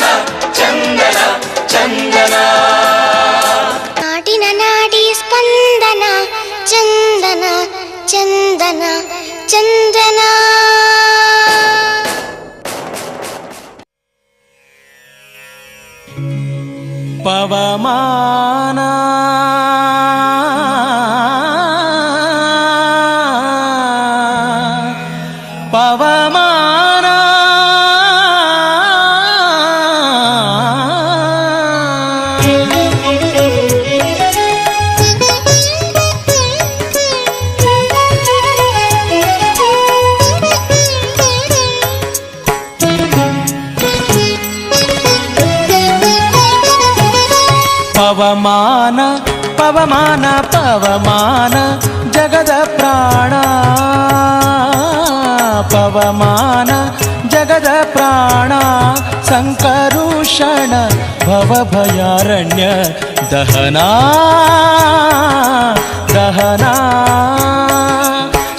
ಪವಮಾನ ಪವಮಾನ ಪವಮಾನ ಪವಮಾನ ಪವಮಾನ ಜಗದ ಪ್ರಾಣ ಪವಮಾನ ಜಗದ ಪ್ರಾಣ ಸಂಕರುಷಣ ಭವಭಯಾರಣ್ಯ ದಹನಾ ದಹನಾ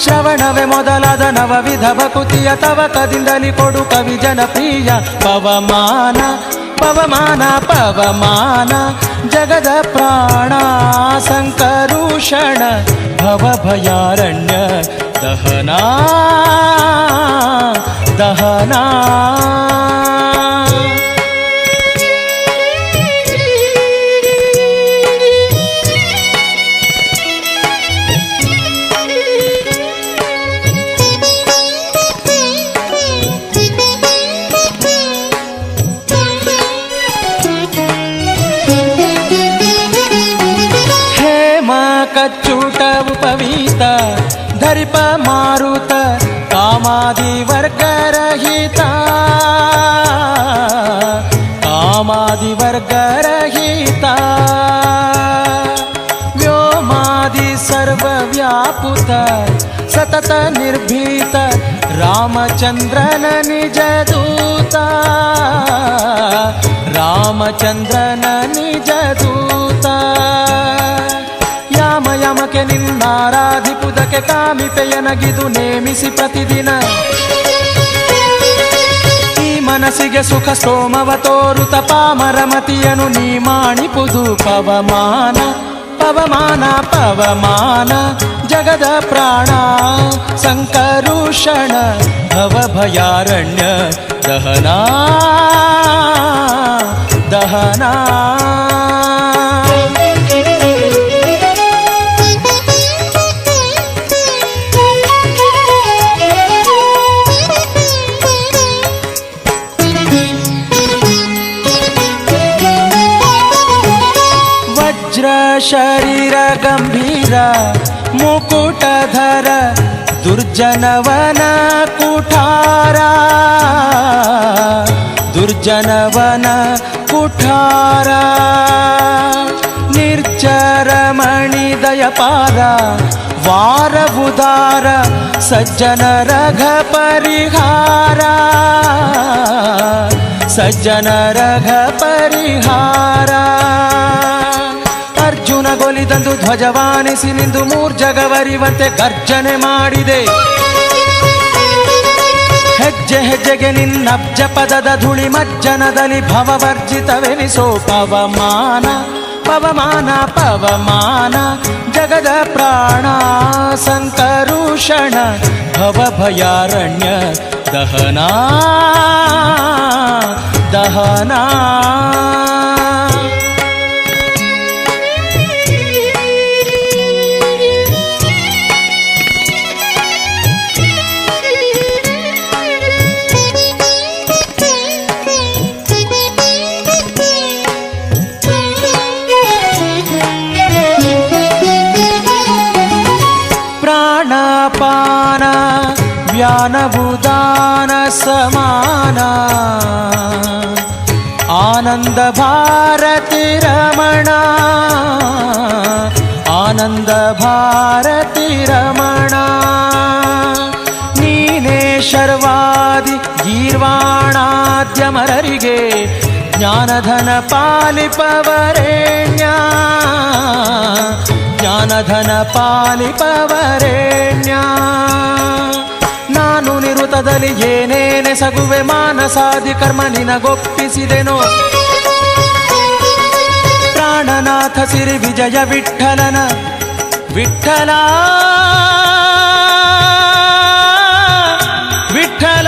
ಶ್ರವಣವೇ ಮೊದಲಾದ ನವವಿಧ ಭಕುತಿಯ ತವಕದಿಂದಲಿ ಕೊಡು ಕವಿ ಜನಪ್ರಿಯ ಪವಮಾನ ಪವಮಾನ ಪವಮಾನ ಜಗದ ಪ್ರಾಣ ಸಂಕರುಷಣ ಭವಭಯಾರಣ್ಯ ದಹನಾ ದಹನಾ ಕಚ್ಚುಟ ಉಪವೀತ ಧರಿಪ ಮಾರುತ ಕಾಮಾದಿ ವರ್ಗರಹಿತ ಕಾಮಾದಿ ವರ್ಗರಹಿತ ವ್ಯೋಮಾದಿ ಸರ್ವವ್ಯಾಪುತ ಸತತ ನಿರ್ಭೀತ ರಾಮಚಂದ್ರನ ನಿಜ ದೂತ ರಾಮಚಂದ್ರನ ನಿಜ ದೂತ ಯಾಮ ಯಮಕೆ ನಿನ್ನಾರಾಧಿಪುದಕ್ಕೆ ಕಾಮಿಪೆಯನಗಿದು ನೇಮಿಸಿ ಪ್ರತಿದಿನ ಈ ಮನಸ್ಸಿಗೆ ಸುಖ ಸೋಮವ ತೋರುತ ಪಾಮರಮತಿಯನು ನೀ ಮಾಣಿಪುದು ಪವಮಾನ ಪವಮಾನ ಪವಮಾನ ಜಗದ ಪ್ರಾಣ ಸಂಕರುಷಣ ಭವಭಯಾರಣ್ಯ ದಹನಾ ದಹನಾ ಶರೀರ ಗಂಭೀರ ಮುಕುಟಧರ ದುರ್ಜನವನ ಕುಠಾರ ದುರ್ಜನವನ ಕುಠಾರ ನಿರ್ಜರ ಮಣಿದಯಪಾರ ವಾರವುದಾರ ಸಜ್ಜನ ರಘ ಪರಿಹಾರ ಸಜ್ಜನ ರಘ ಪರಿಹಾರ ಅರ್ಜುನ ಗೊಲಿದಂದು ಧ್ವಜವಾನಿಸಿ ನಿಂದು ಮೂರ್ಜಗವರಿವಂತೆ ಗರ್ಜನೆ ಮಾಡಿದೆ ಹೆಜ್ಜೆ ಹೆಜ್ಜೆಗೆ ನಿನ್ನಬ್ಜ ಪದದ ಧೂಳಿ ಮಜ್ಜನದಲ್ಲಿ ಭವವರ್ಜಿತವೆನಿಸೋ ಪವಮಾನ ಪವಮಾನ ಪವಮಾನ ಜಗದ ಪ್ರಾಣ ಸಂಕರುಷಣ ಭವಭಯಾರಣ್ಯ ದಹನಾ ದಹನಾ ಪ್ರಾಣಪಾನ ವ್ಯಾನಭೂದಾನ ಸಮಾನ ಆನಂದ ಭಾರತಿ ರಮಣ ಆನಂದ ಭಾರತಿ ರಮಣ ನೀನೇ ಶರ್ವಾದಿ ಗೀರ್ವಾಣಾದ್ಯಮರರಿಗೆ ಜ್ಞಾನಧನ ಪಾಲಿಪವರೇಣ್ಯ ಜ್ಞಾನಧನ ಪಾಲಿಪವರೇಣ್ಯ ನಾನು ನಿರುತದಲ್ಲಿ ಏನೇನೆ ಸಗುವೆ ಮಾನಸಾದಿ ಕರ್ಮ ನಿನಗೊಪ್ಪಿಸಿದೆನೋ ಪ್ರಾಣನಾಥ ಸಿರಿ ವಿಜಯ ವಿಠಲನ ವಿಠಲ ವಿಠಲ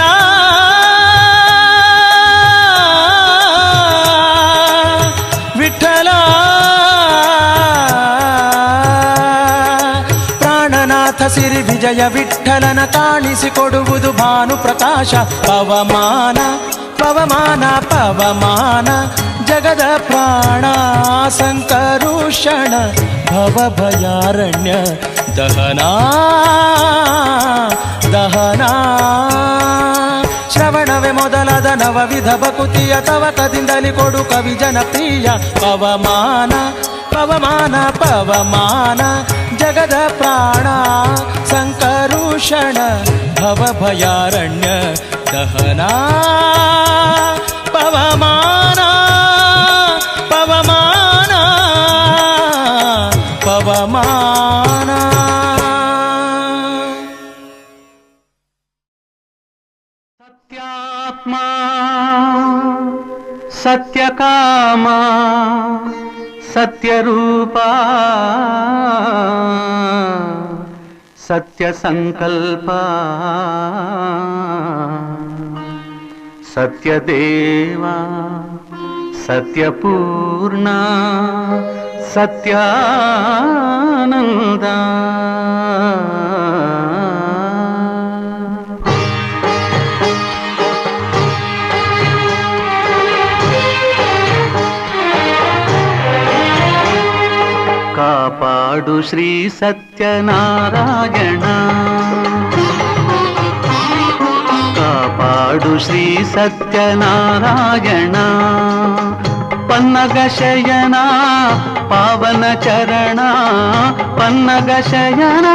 ವಿಜಯ ವಿಠಲನ ಕಾಣಿಸಿಕೊಡುವುದು ಭಾನು ಪ್ರಕಾಶ. ಪವಮಾನ ಪವಮಾನ ಪವಮಾನ ಜಗದ ಪ್ರಾಣ ಸಂಕರುಷಣ ಭವಭಯಾರಣ್ಯ ದಹನ ದಹನ. ಶ್ರವಣವೇ ಮೊದಲಾದ ನವವಿಧ ಭಕುತಿಯ ತವಕದಿಂದಲಿ ಕೊಡು ಕವಿ ಜನಪ್ರಿಯ. ಪವಮಾನ ಪವಮಾನ ಪವಮಾನ ಜಗದ ಪ್ರಾಣ ಸಂಕರುಷಣ ಭವಭಯಾರಣ್ಯ ದಹನ. ಪವಮಾನ ಪವಮಾನ ಪವಮಾನ. ಸತ್ಯಾತ್ಮ ಸತ್ಯಕಾಮ ಸತ್ಯರೂಪ ಸತ್ಯಸಂಕಲ್ಪ ಸತ್ಯದೇವ ಸತ್ಯಪೂರ್ಣ ಸತ್ಯಾನಂದ. ಕಾಪಾಡು ಶ್ರೀ ಸತ್ಯನಾರಾಯಣ, ಕಾಪಾಡು ಶ್ರೀ ಸತ್ಯನಾರಾಯಣ. ಪನ್ನಗ ಶಯನ ಪಾವನ ಚರಣ, ಪನ್ನಗ ಶಯನ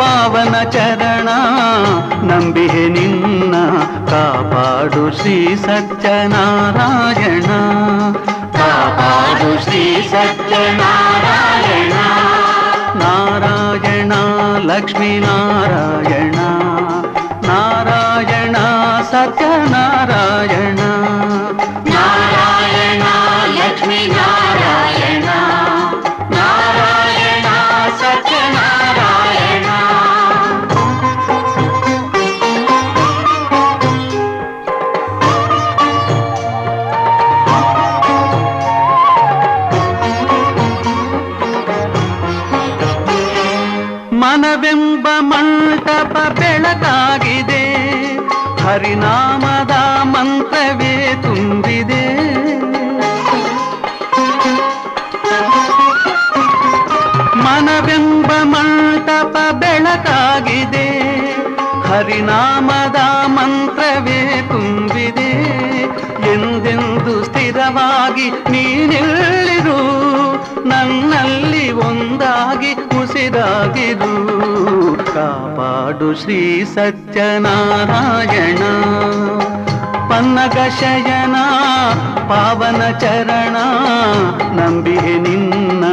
ಪಾವನ ಚರಣ. ನಂಬಿಹೆ ನಿನ್ನ ಕಾಪಾಡು ಶ್ರೀ ಸತ್ಯನಾರಾಯಣ, ಕಾಪಾಡು ಶ್ರೀ ಸತ್ಯನಾರಾಯಣ. ನಾರಾಯಣ ಲಕ್ಷ್ಮೀ ನಾರಾಯಣ, ನಾರಾಯಣ ಸತ್ಯನಾರಾಯಣ. ನಾರಾಯಣ ಲಕ್ಷ್ಮೀ ನಾರಾಯಣ, ನಾರಾಯಣ ಸತ್ಯನಾರಾಯಣ. ಮನವೆಂಬ ಮಂಟಪ ಬೆಳಕಾಗಿದೆ, ಹರಿನಾಮದ ಮಂತ್ರವೇ ತುಂಬಿದೆ. ಮನವೆಂಬ ಮಂಟಪ ಬೆಳಕಾಗಿದೆ, ಹರಿನಾಮದ ಮಂತ್ರವೇ ತುಂಬಿದೆ. ಎಂದೆಂದು ಸ್ಥಿರವಾಗಿ ನೀನಿಲ್ಲಿರು, ನನ್ನಲ್ಲಿ ಒಂದಾಗಿ ಉಸಿರಾಗಿರು. ಕಾಪಾಡು ಶ್ರೀ ಸತ್ಯನಾರಾಯಣ, ಪನ್ನಗ ಶಯನ ಪಾವನ ಚರಣ. ನಂಬಿಹೆ ನಿನ್ನ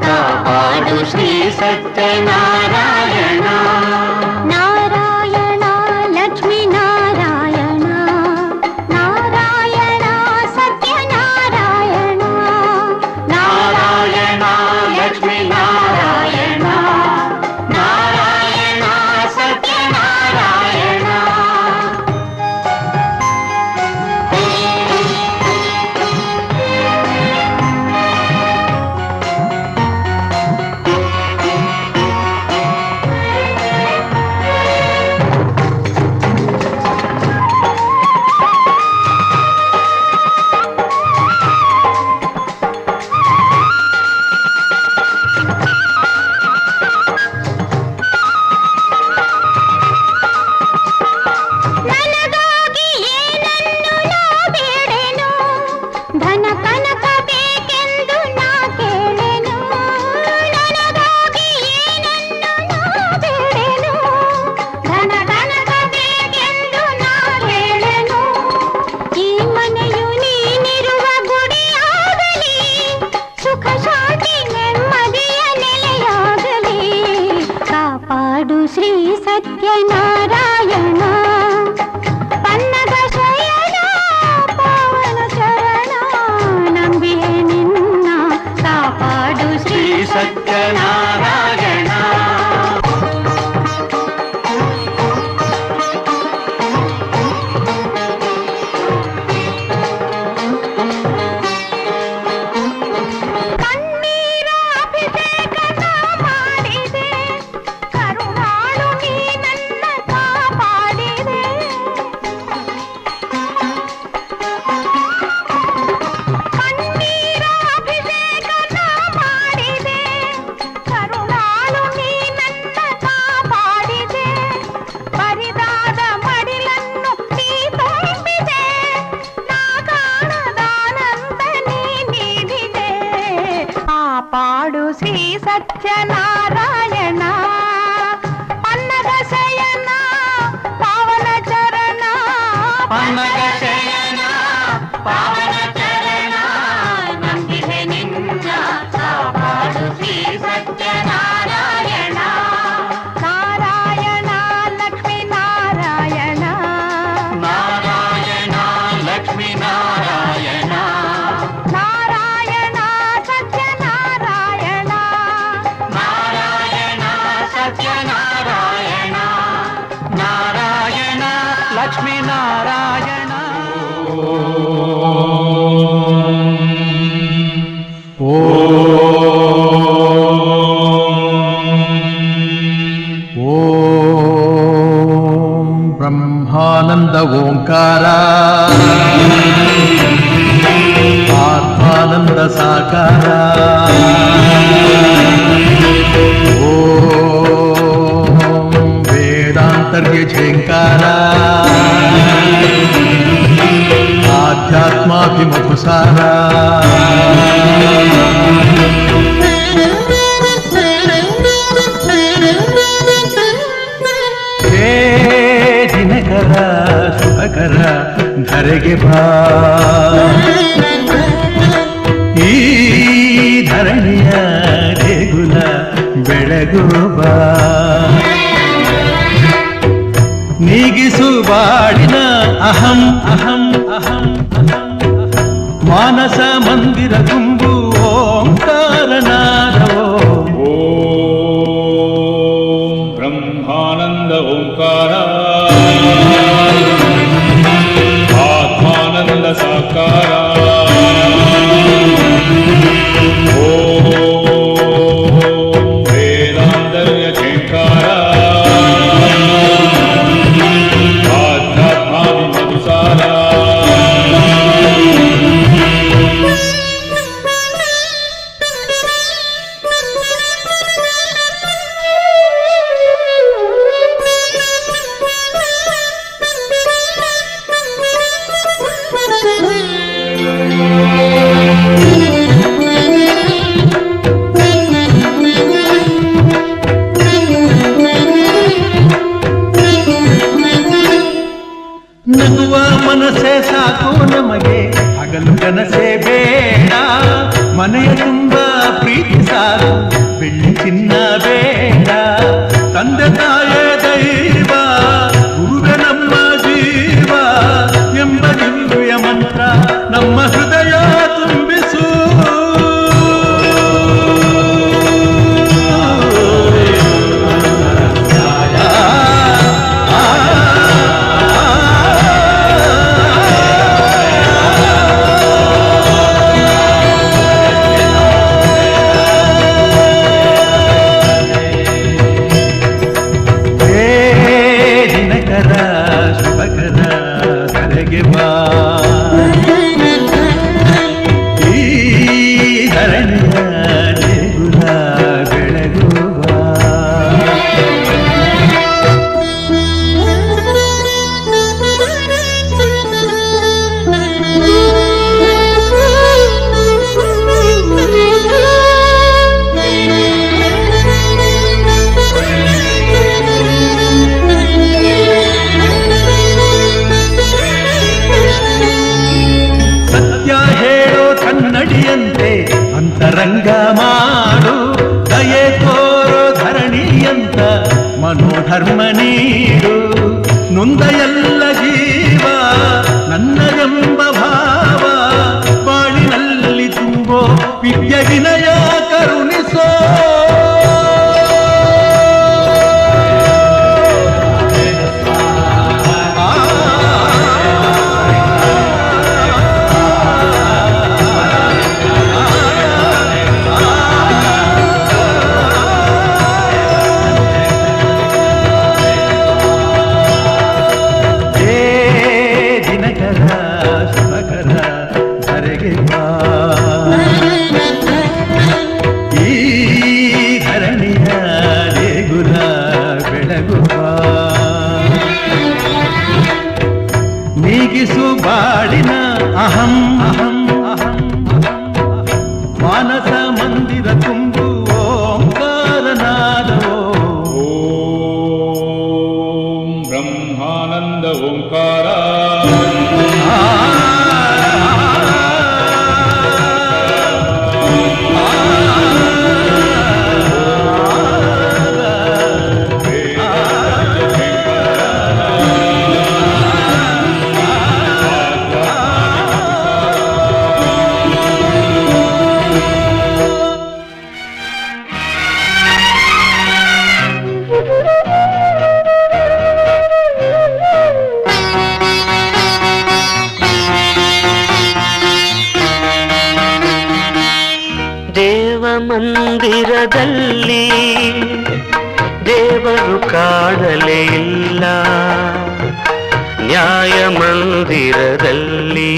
ಕಾಪಾಡು ಶ್ರೀ ಸತ್ಯನಾರಾಯಣ. ನಾರಾಯಣ ಲಕ್ಷ್ಮೀ ನಾರಾಯಣ, ನಾರಾಯಣ ಸತ್ಯನಾರಾಯಣ. ನಾರಾಯಣ ಲಕ್ಷ್ಮೀ ನಾರಾಯಣ, ನಾರಾಯಣ ಸತ್ಯನಾರಾಯಣ. ನನಗಾಗಿ ಏನನ್ನು ನಾ ಬೇಡೆನು, ಧನ ಕನಕ ಬೇಕೆಂದು ನಾ ಕೇಳೆನು. ನನಗಾಗಿ ಏನನ್ನು ನಾ ಬೇಡೆನು, ಧನ ಕನಕ ಬೇಕೆಂದು ನಾ ಕೇಳೆನು. ಈ ಮನೆಯು ನೀನಿರುವ ಗುಡಿಯಾಗಲಿ, ಸುಖ ಶಾಂತಿ ನೆಮ್ಮದಿಯ ನೆಲೆಯಾಗಲಿ. ಕಾಪಾಡು ಶ್ರೀ ಸತ್ಯನಾರಾಯಣ, ಪನ್ನಗ ಶಯನ ಪಾವನ ಚರಣ. ನಂಬಿಹೆ ನಿನ್ನ ಕಾಪಾಡು ಶ್ರೀ ಸತ್ಯನಾರಾಯಣ. ಕಣ್ಣೀರ ಅಭಿಷೇಕ ನಾ ಮಾಡಿದೆ, ಕರುಣಾಳು ನೀ ಕಾಪಾಡು ಶ್ರೀ ಸತ್ಯನಾರಾಯಣ ಪನ್ನಗ ಶಯನ ಪಾವನ ಚರಣ ಪನ್ನಗ ಶಯನ ಪಾವನ ಚರಣ ನಂಬಿದೆ ನಿನ್ನ ಕಾಪಾಡು ಶ್ರೀ ಸತ್ಯನಾರಾಯಣ ನಾರಾಯಣ ಲಕ್ಷ್ಮೀ ನಾರಾಯಣ ನಾರಾಯಣ ಲಕ್ಷ್ಮೀ ನಾರಾಯಣ ನಾರಾಯಣ ಸತ್ಯನಾರಾಯಣ ನಾರಾಯಣ ಸತ್ಯನಾರಾಯಣ ನಾರಾಯಣ ಲಕ್ಷ್ಮೀ ನಾರಾಯಣ ಓಂ ಬ್ರಹ್ಮಾನಂದ ಓಂಕಾರ ಆತ್ಮಾನಂದ ಸಾಕಾರ ಓಂ ವೇದಾಂತರ್ಯ ಝೇಂಕಾರ ಆಧ್ಯಾತ್ಮಾಭಿಮುಖಸಾರ ಹೇ ದಿನಕರ ಶುಭಕರ ಧರೆಗೆ ಬಾ ಈ ಧರಣಿಯ ದೇಗುಲ ಬೆಳಗು ಬಾ ನೀಗಿಸು ಬಾಡಿನ ಅಹಂ ಅಹಂ ಅಹಂ ಮಾನಸ ಮಂದಿರ ತುಂಬು ಓಂಕಾರನಾದವೋ ಬ್ರಹ್ಮಾನಂದ ಓಂಕಾರ ಆತ್ಮಾನಂದ ಸಾಕಾರ ಓಂ ವೇದಾಂತರ್ಯ ಝೇಂಕಾರ ಆಧ್ಯಾತ್ಮಾಭಿಮುಖಸಾರ ನಗುವ ಮನಸ್ಸೇ ಸಾಕು ನಮಗೆ ಹಗಲು ಕನಸೇ ಬೇಡ ಮನೆಯ ತುಂಬ ಪ್ರೀತಿ ಸಾಕು ಬೆಳ್ಳಿ ಚಿನ್ನ ಬೇಡ ತಂದೆ ತಾಯೇ ದೈವ ಗುರುವೆ ನಮ್ಮ ಜೀವ ಎಂಬ ದಿವ್ಯ ಮಂತ್ರ ನಮ್ಮ ಹೃದಯ ತುಂಬಿಸು ಅಂತರಂಗ ಮಾಡು ದಯೆ ತೋರೋ ಧರಣಿಯಂತ ಮನೋಧರ್ಮ ನೀಡು ನೊಂದ ಎಲ್ಲ ಜೀವ ನನ್ನದೆಂಬ ಭಾವ ಬಾಳಿನಲ್ಲಿ ತುಂಬೋ ವಿದ್ಯೆ ವಿನಯ ಕರುಣಿಸೋ ನೀಗಿಸು ಬಾಡಿನ ಅಹಂ ಅಹಂ ಅಹಂ ಮಾನಸ ಮಂದಿರ ದೇವ ಮಂದಿರದಲ್ಲಿ ದೇವರು ಕಾಣಲೇ ಇಲ್ಲ, ನ್ಯಾಯ ಮಂದಿರದಲ್ಲಿ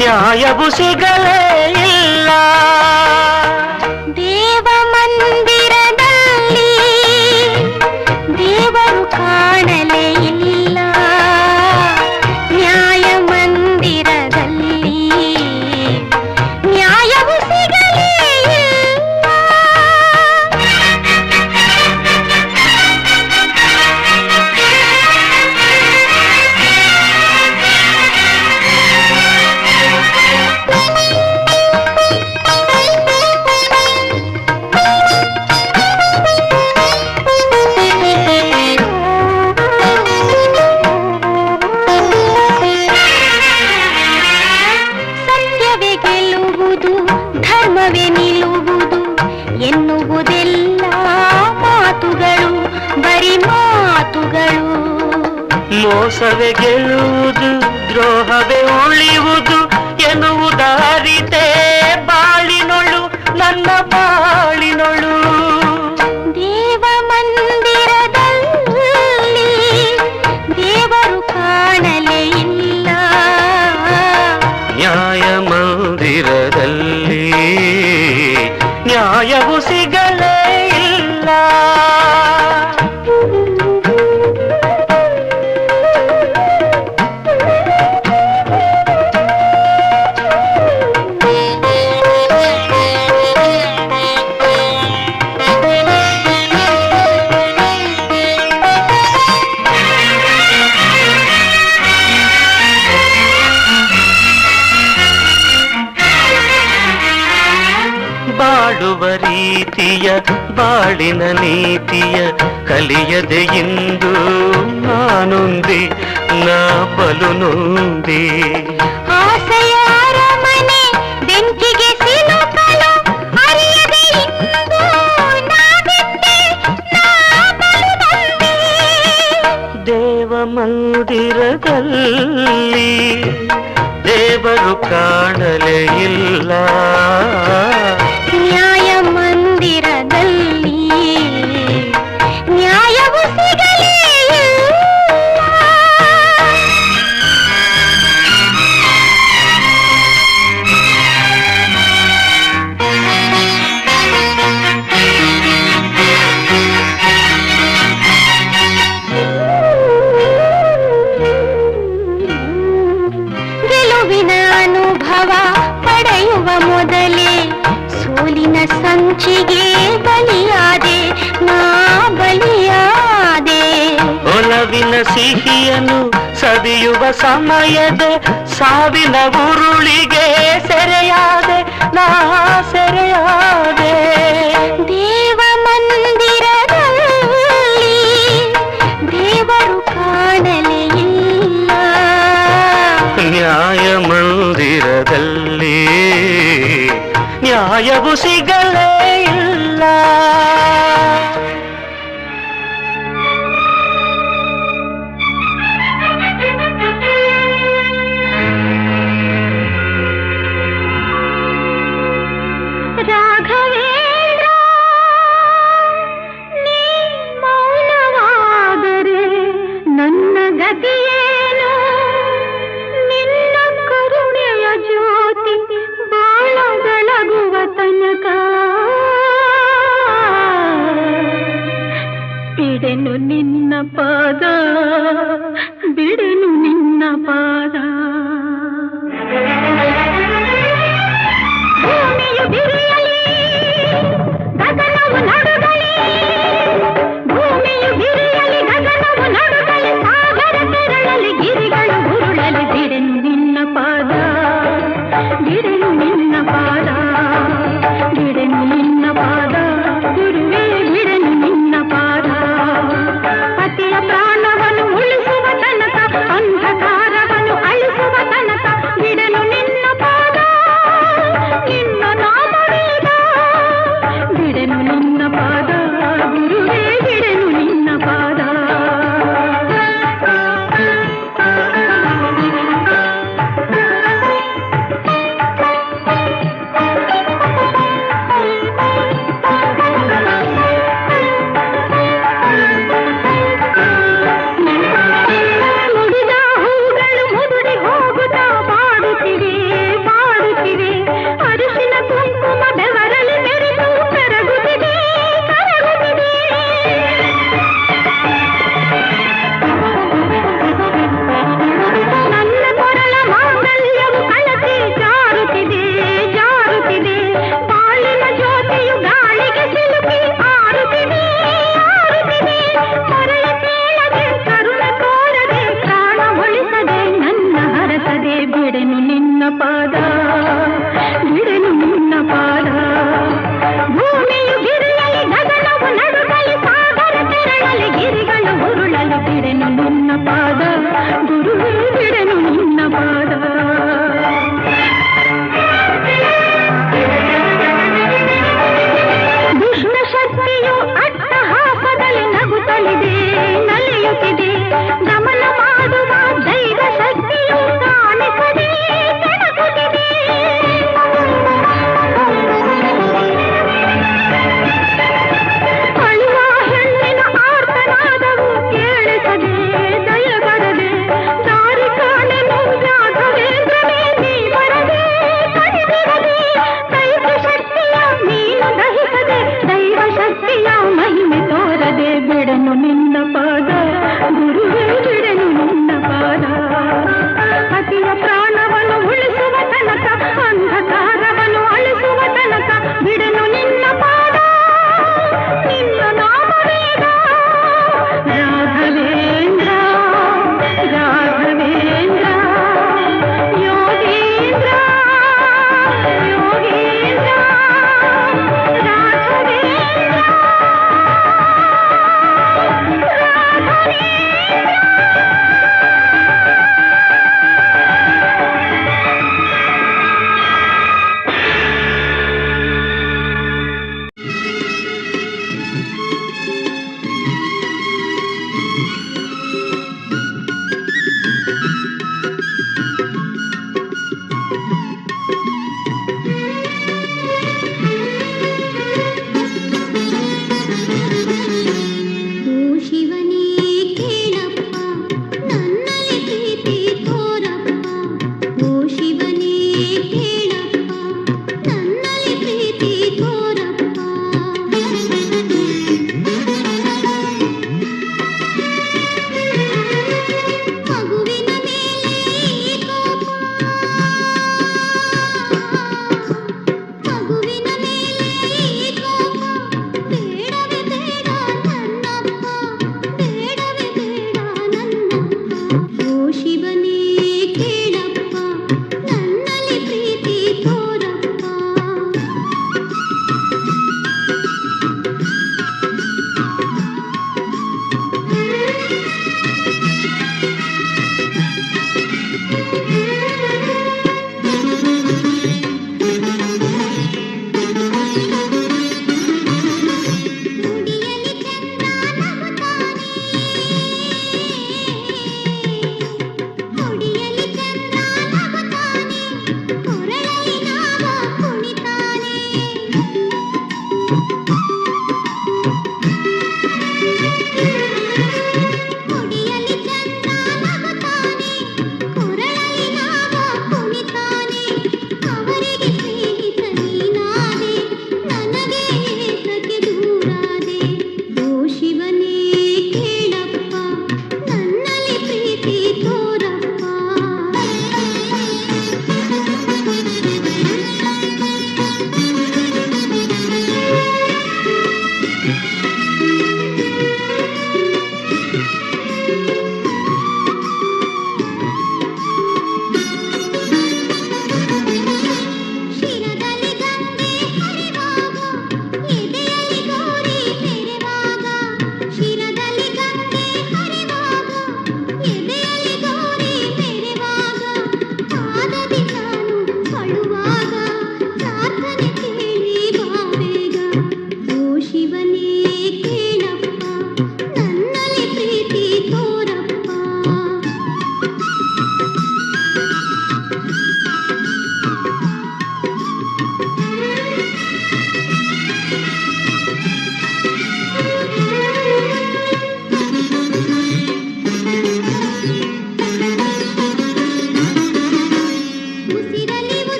ನ್ಯಾಯವು ಸಿಗಲೇ ಇಲ್ಲ. ದೇವ ಮಂದಿರದಲ್ಲಿ ದೇವರು ಕಾಣಲೇ ಇಲ್ಲ, ನ್ಯಾಯ ಮಂದಿರದಲ್ಲಿ ನ್ಯಾಯವು ಸಿಗಲೇ ಇಲ್ಲ. ಸತ್ಯವೇ ಗೆಲ್ಲುವುದು, ಧರ್ಮವೇ ನಿಲ್ಲುವುದು ಎನ್ನುವುದೆಲ್ಲ ಮಾತುಗಳು, ಬರಿ ಮಾತುಗಳು. ಮೋಸವೇ ಗೆಲ್ಲುವುದು, ದ್ರೋಹವೇ ಉಳಿಯುವುದು ಎನ್ನುವುದಾರಿತೆ ಬಾಳಿನೊಳು, ನನ್ನ ಬಾಳಿನೊಳು. ದೇವ ಮಂದಿರದಲ್ಲಿ ದೇವರು ಕಾಣಲೇ ಇಲ್ಲ, ನ್ಯಾಯ ಮಂದಿರದಲ್ಲಿ ನ್ಯಾಯವು ಸಿಗಲೇ ಇಲ್ಲ. ಬಾಳುವ ರೀತಿಯ ಬಾಳಿನ ನೀತಿಯ ಕಲಿಯದೆ ಇಂದು ನಾನೊಂದಿ, ನಾ ಬಲು ನೊಂದಿ. ಆಸೆಯ ಅರಮನೆ ಬೆಂಕಿಗೆ ಸಿಲುಕಲು ಅರಿಯದೆ ಇಂದು ನಾ ಬಿಟ್ಟೆ, ನಾ ಬಲು ನೊಂದೆ. ದೇವ ಮಂದಿರದಲ್ಲಿ ದೇವರು ಕಾಣಲೇ ಇಲ್ಲ, ನ್ಯಾಯ ಮಂದಿರದಲ್ಲಿ ನ್ಯಾಯವು ಸಿಗಲೇ ಇಲ್ಲ. ಗೆಲುವಿನ ಅನುಭವ ಪಡೆಯುವ ಮೊದಲೇ ಸೋಲಿನ ಸಂಚಿಗೆ ಬಲಿಯಾದೆ, ನಾ ಬಲಿಯಾದೆ. ಒಲವಿನ ಸಿಹಿಯನ್ನು ಸವಿಯುವ ಸಮಯದ ಸಾವಿನ ಉರುಳಿಗೆ ಸೆರೆಯಾದೆ, ನಾ ಸೆರೆಯಾದೆ. ದೇವ ಮಂದಿರದಲ್ಲಿ ದೇವರು ಕಾಣಲೇ ಇಲ್ಲ, ನ್ಯಾಯ ಮಂದಿರದಲ್ಲಿ ನ್ಯಾಯವು ಸಿಗಲೇ ಇಲ್ಲ. ರಾಘವೇಂದ್ರ, ನೀ ಮೌನವಾದರೆ ನನ್ನ ಗತಿಯೇನು? ನಿನ್ನ ಕರುಣೆಯ ಜ್ಯೋತಿ ಬಾಳ ಬೆಳಗುವ ತನಕ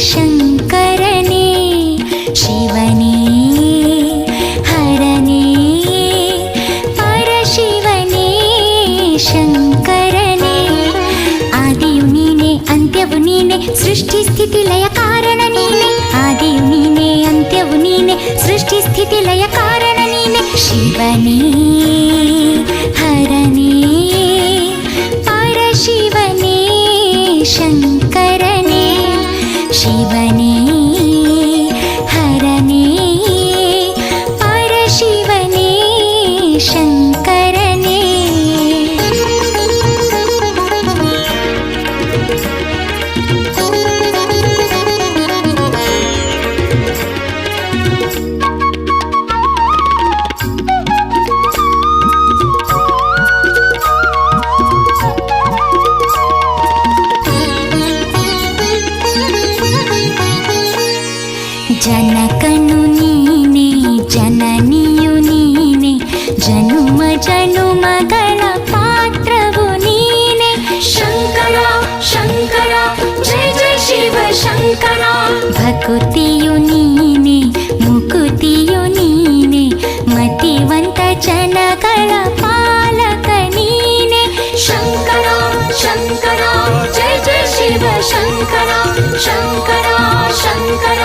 ಶಂಕರನೇ ಶಿವನೇ ಹರನೇ ಪರಶಿವನೇ ಶಂಕರನೇ ಆದಿಯು ನೀನೆ ಅಂತ್ಯವು ನೀನೆ ಸೃಷ್ಟಿ ಸ್ಥಿತಿ ಲಯ ಕಾರಣ ನೀನೆ ಆದಿಯು ನೀನೆ ಅಂತ್ಯವು ನೀನೆ ಸೃಷ್ಟಿ ಸ್ಥಿತಿ ಲಯ ಕಾರಣ ನೀನೆ ಶಿವನೇ ಹರನೇ ಪರಶಿವನೇ ಶಂಕರನೇ ಶಿವನೇ ಹರನೇ ಪರಶಿವನೇ ಶಂಕರನೇ ಜನಕನು ನೀನೆ ಜನನಿಯು ನೀನೆ ಜನುಮ ಜನುಮಗಳ ಪಾತ್ರವು ನೀನೆ ಶಂಕರ ಶಂಕರ ಜಯ ಜಯ ಶಿವ ಶಂಕರ ಭಕುತಿಯು ನೀನೆ ಮುಕುತಿಯು ನೀನೆ ಮತಿವಂತ ಜನಗಳ ಪಾಲಕ ನೀನೆ ಶಂಕರ ಶಂಕರ ಜಯ ಜಯ ಶಿವ ಶಂಕರ ಶಂಕರ ಶಂಕರ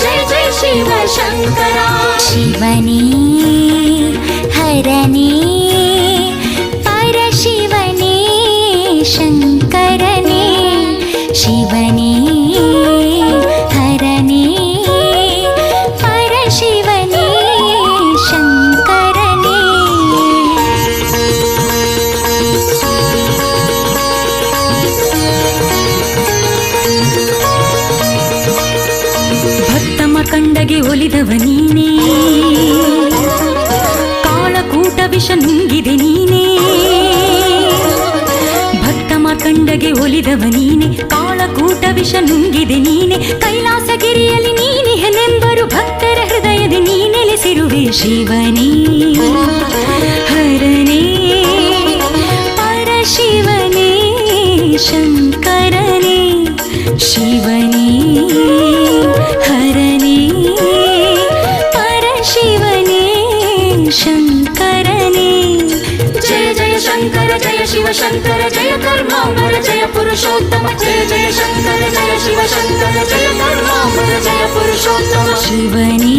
ಜಯ ಜಯ ಶಿವ ಶಂಕರ ಶಿವನೇ ಹರನೇ ಪರಶಿವನೇ ಶಂಕರನೇ ಶಿವನೇ ಹರನೇ ಪರಶಿವನೇ ಶಂಕರನೇ ಕಂಡಗೆ ಒಲಿದವ ನೀನೇ ಕಾಳಕೂಟ ವಿಷ ನುಂಗಿದೆ ನೀನೇ ಭಕ್ತ ಮಾರ್ಕಂಡಗೆ ಒಲಿದವ ನೀನೆ ಕಾಳಕೂಟ ವಿಷ ನುಂಗಿದೆ ನೀನೆ ಕೈಲಾಸಗಿರಿಯಲ್ಲಿ ನೀನಿಹನೆಂಬರು ಭಕ್ತರ ಹೃದಯದ ನೀನೆಲೆಸಿರುವೆ ಶಿವನೇ ಹರನೇ ಪರಶಿವನೇ ಶಂಕರನೇ ಶಿವನೇ ಹರನೇ ಪರಶಿವನೇ ಶಂಕರನೇ ಜಯ ಜಯ ಶಂಕರ ಜಯ ಶಿವ ಶಂಕರ ಜಯ ಕರ್ಮಾಂಬರ ಜಯ ಪುರುಷೋತ್ತಮ ಜಯ ಜಯ ಶಂಕರ ಜಯ ಶಿವ ಶಂಕರ ಜಯ ಕರ್ಮಾಂಬರ ಜಯ ಪುರುಷೋತ್ತಮ ಶಿವನೇ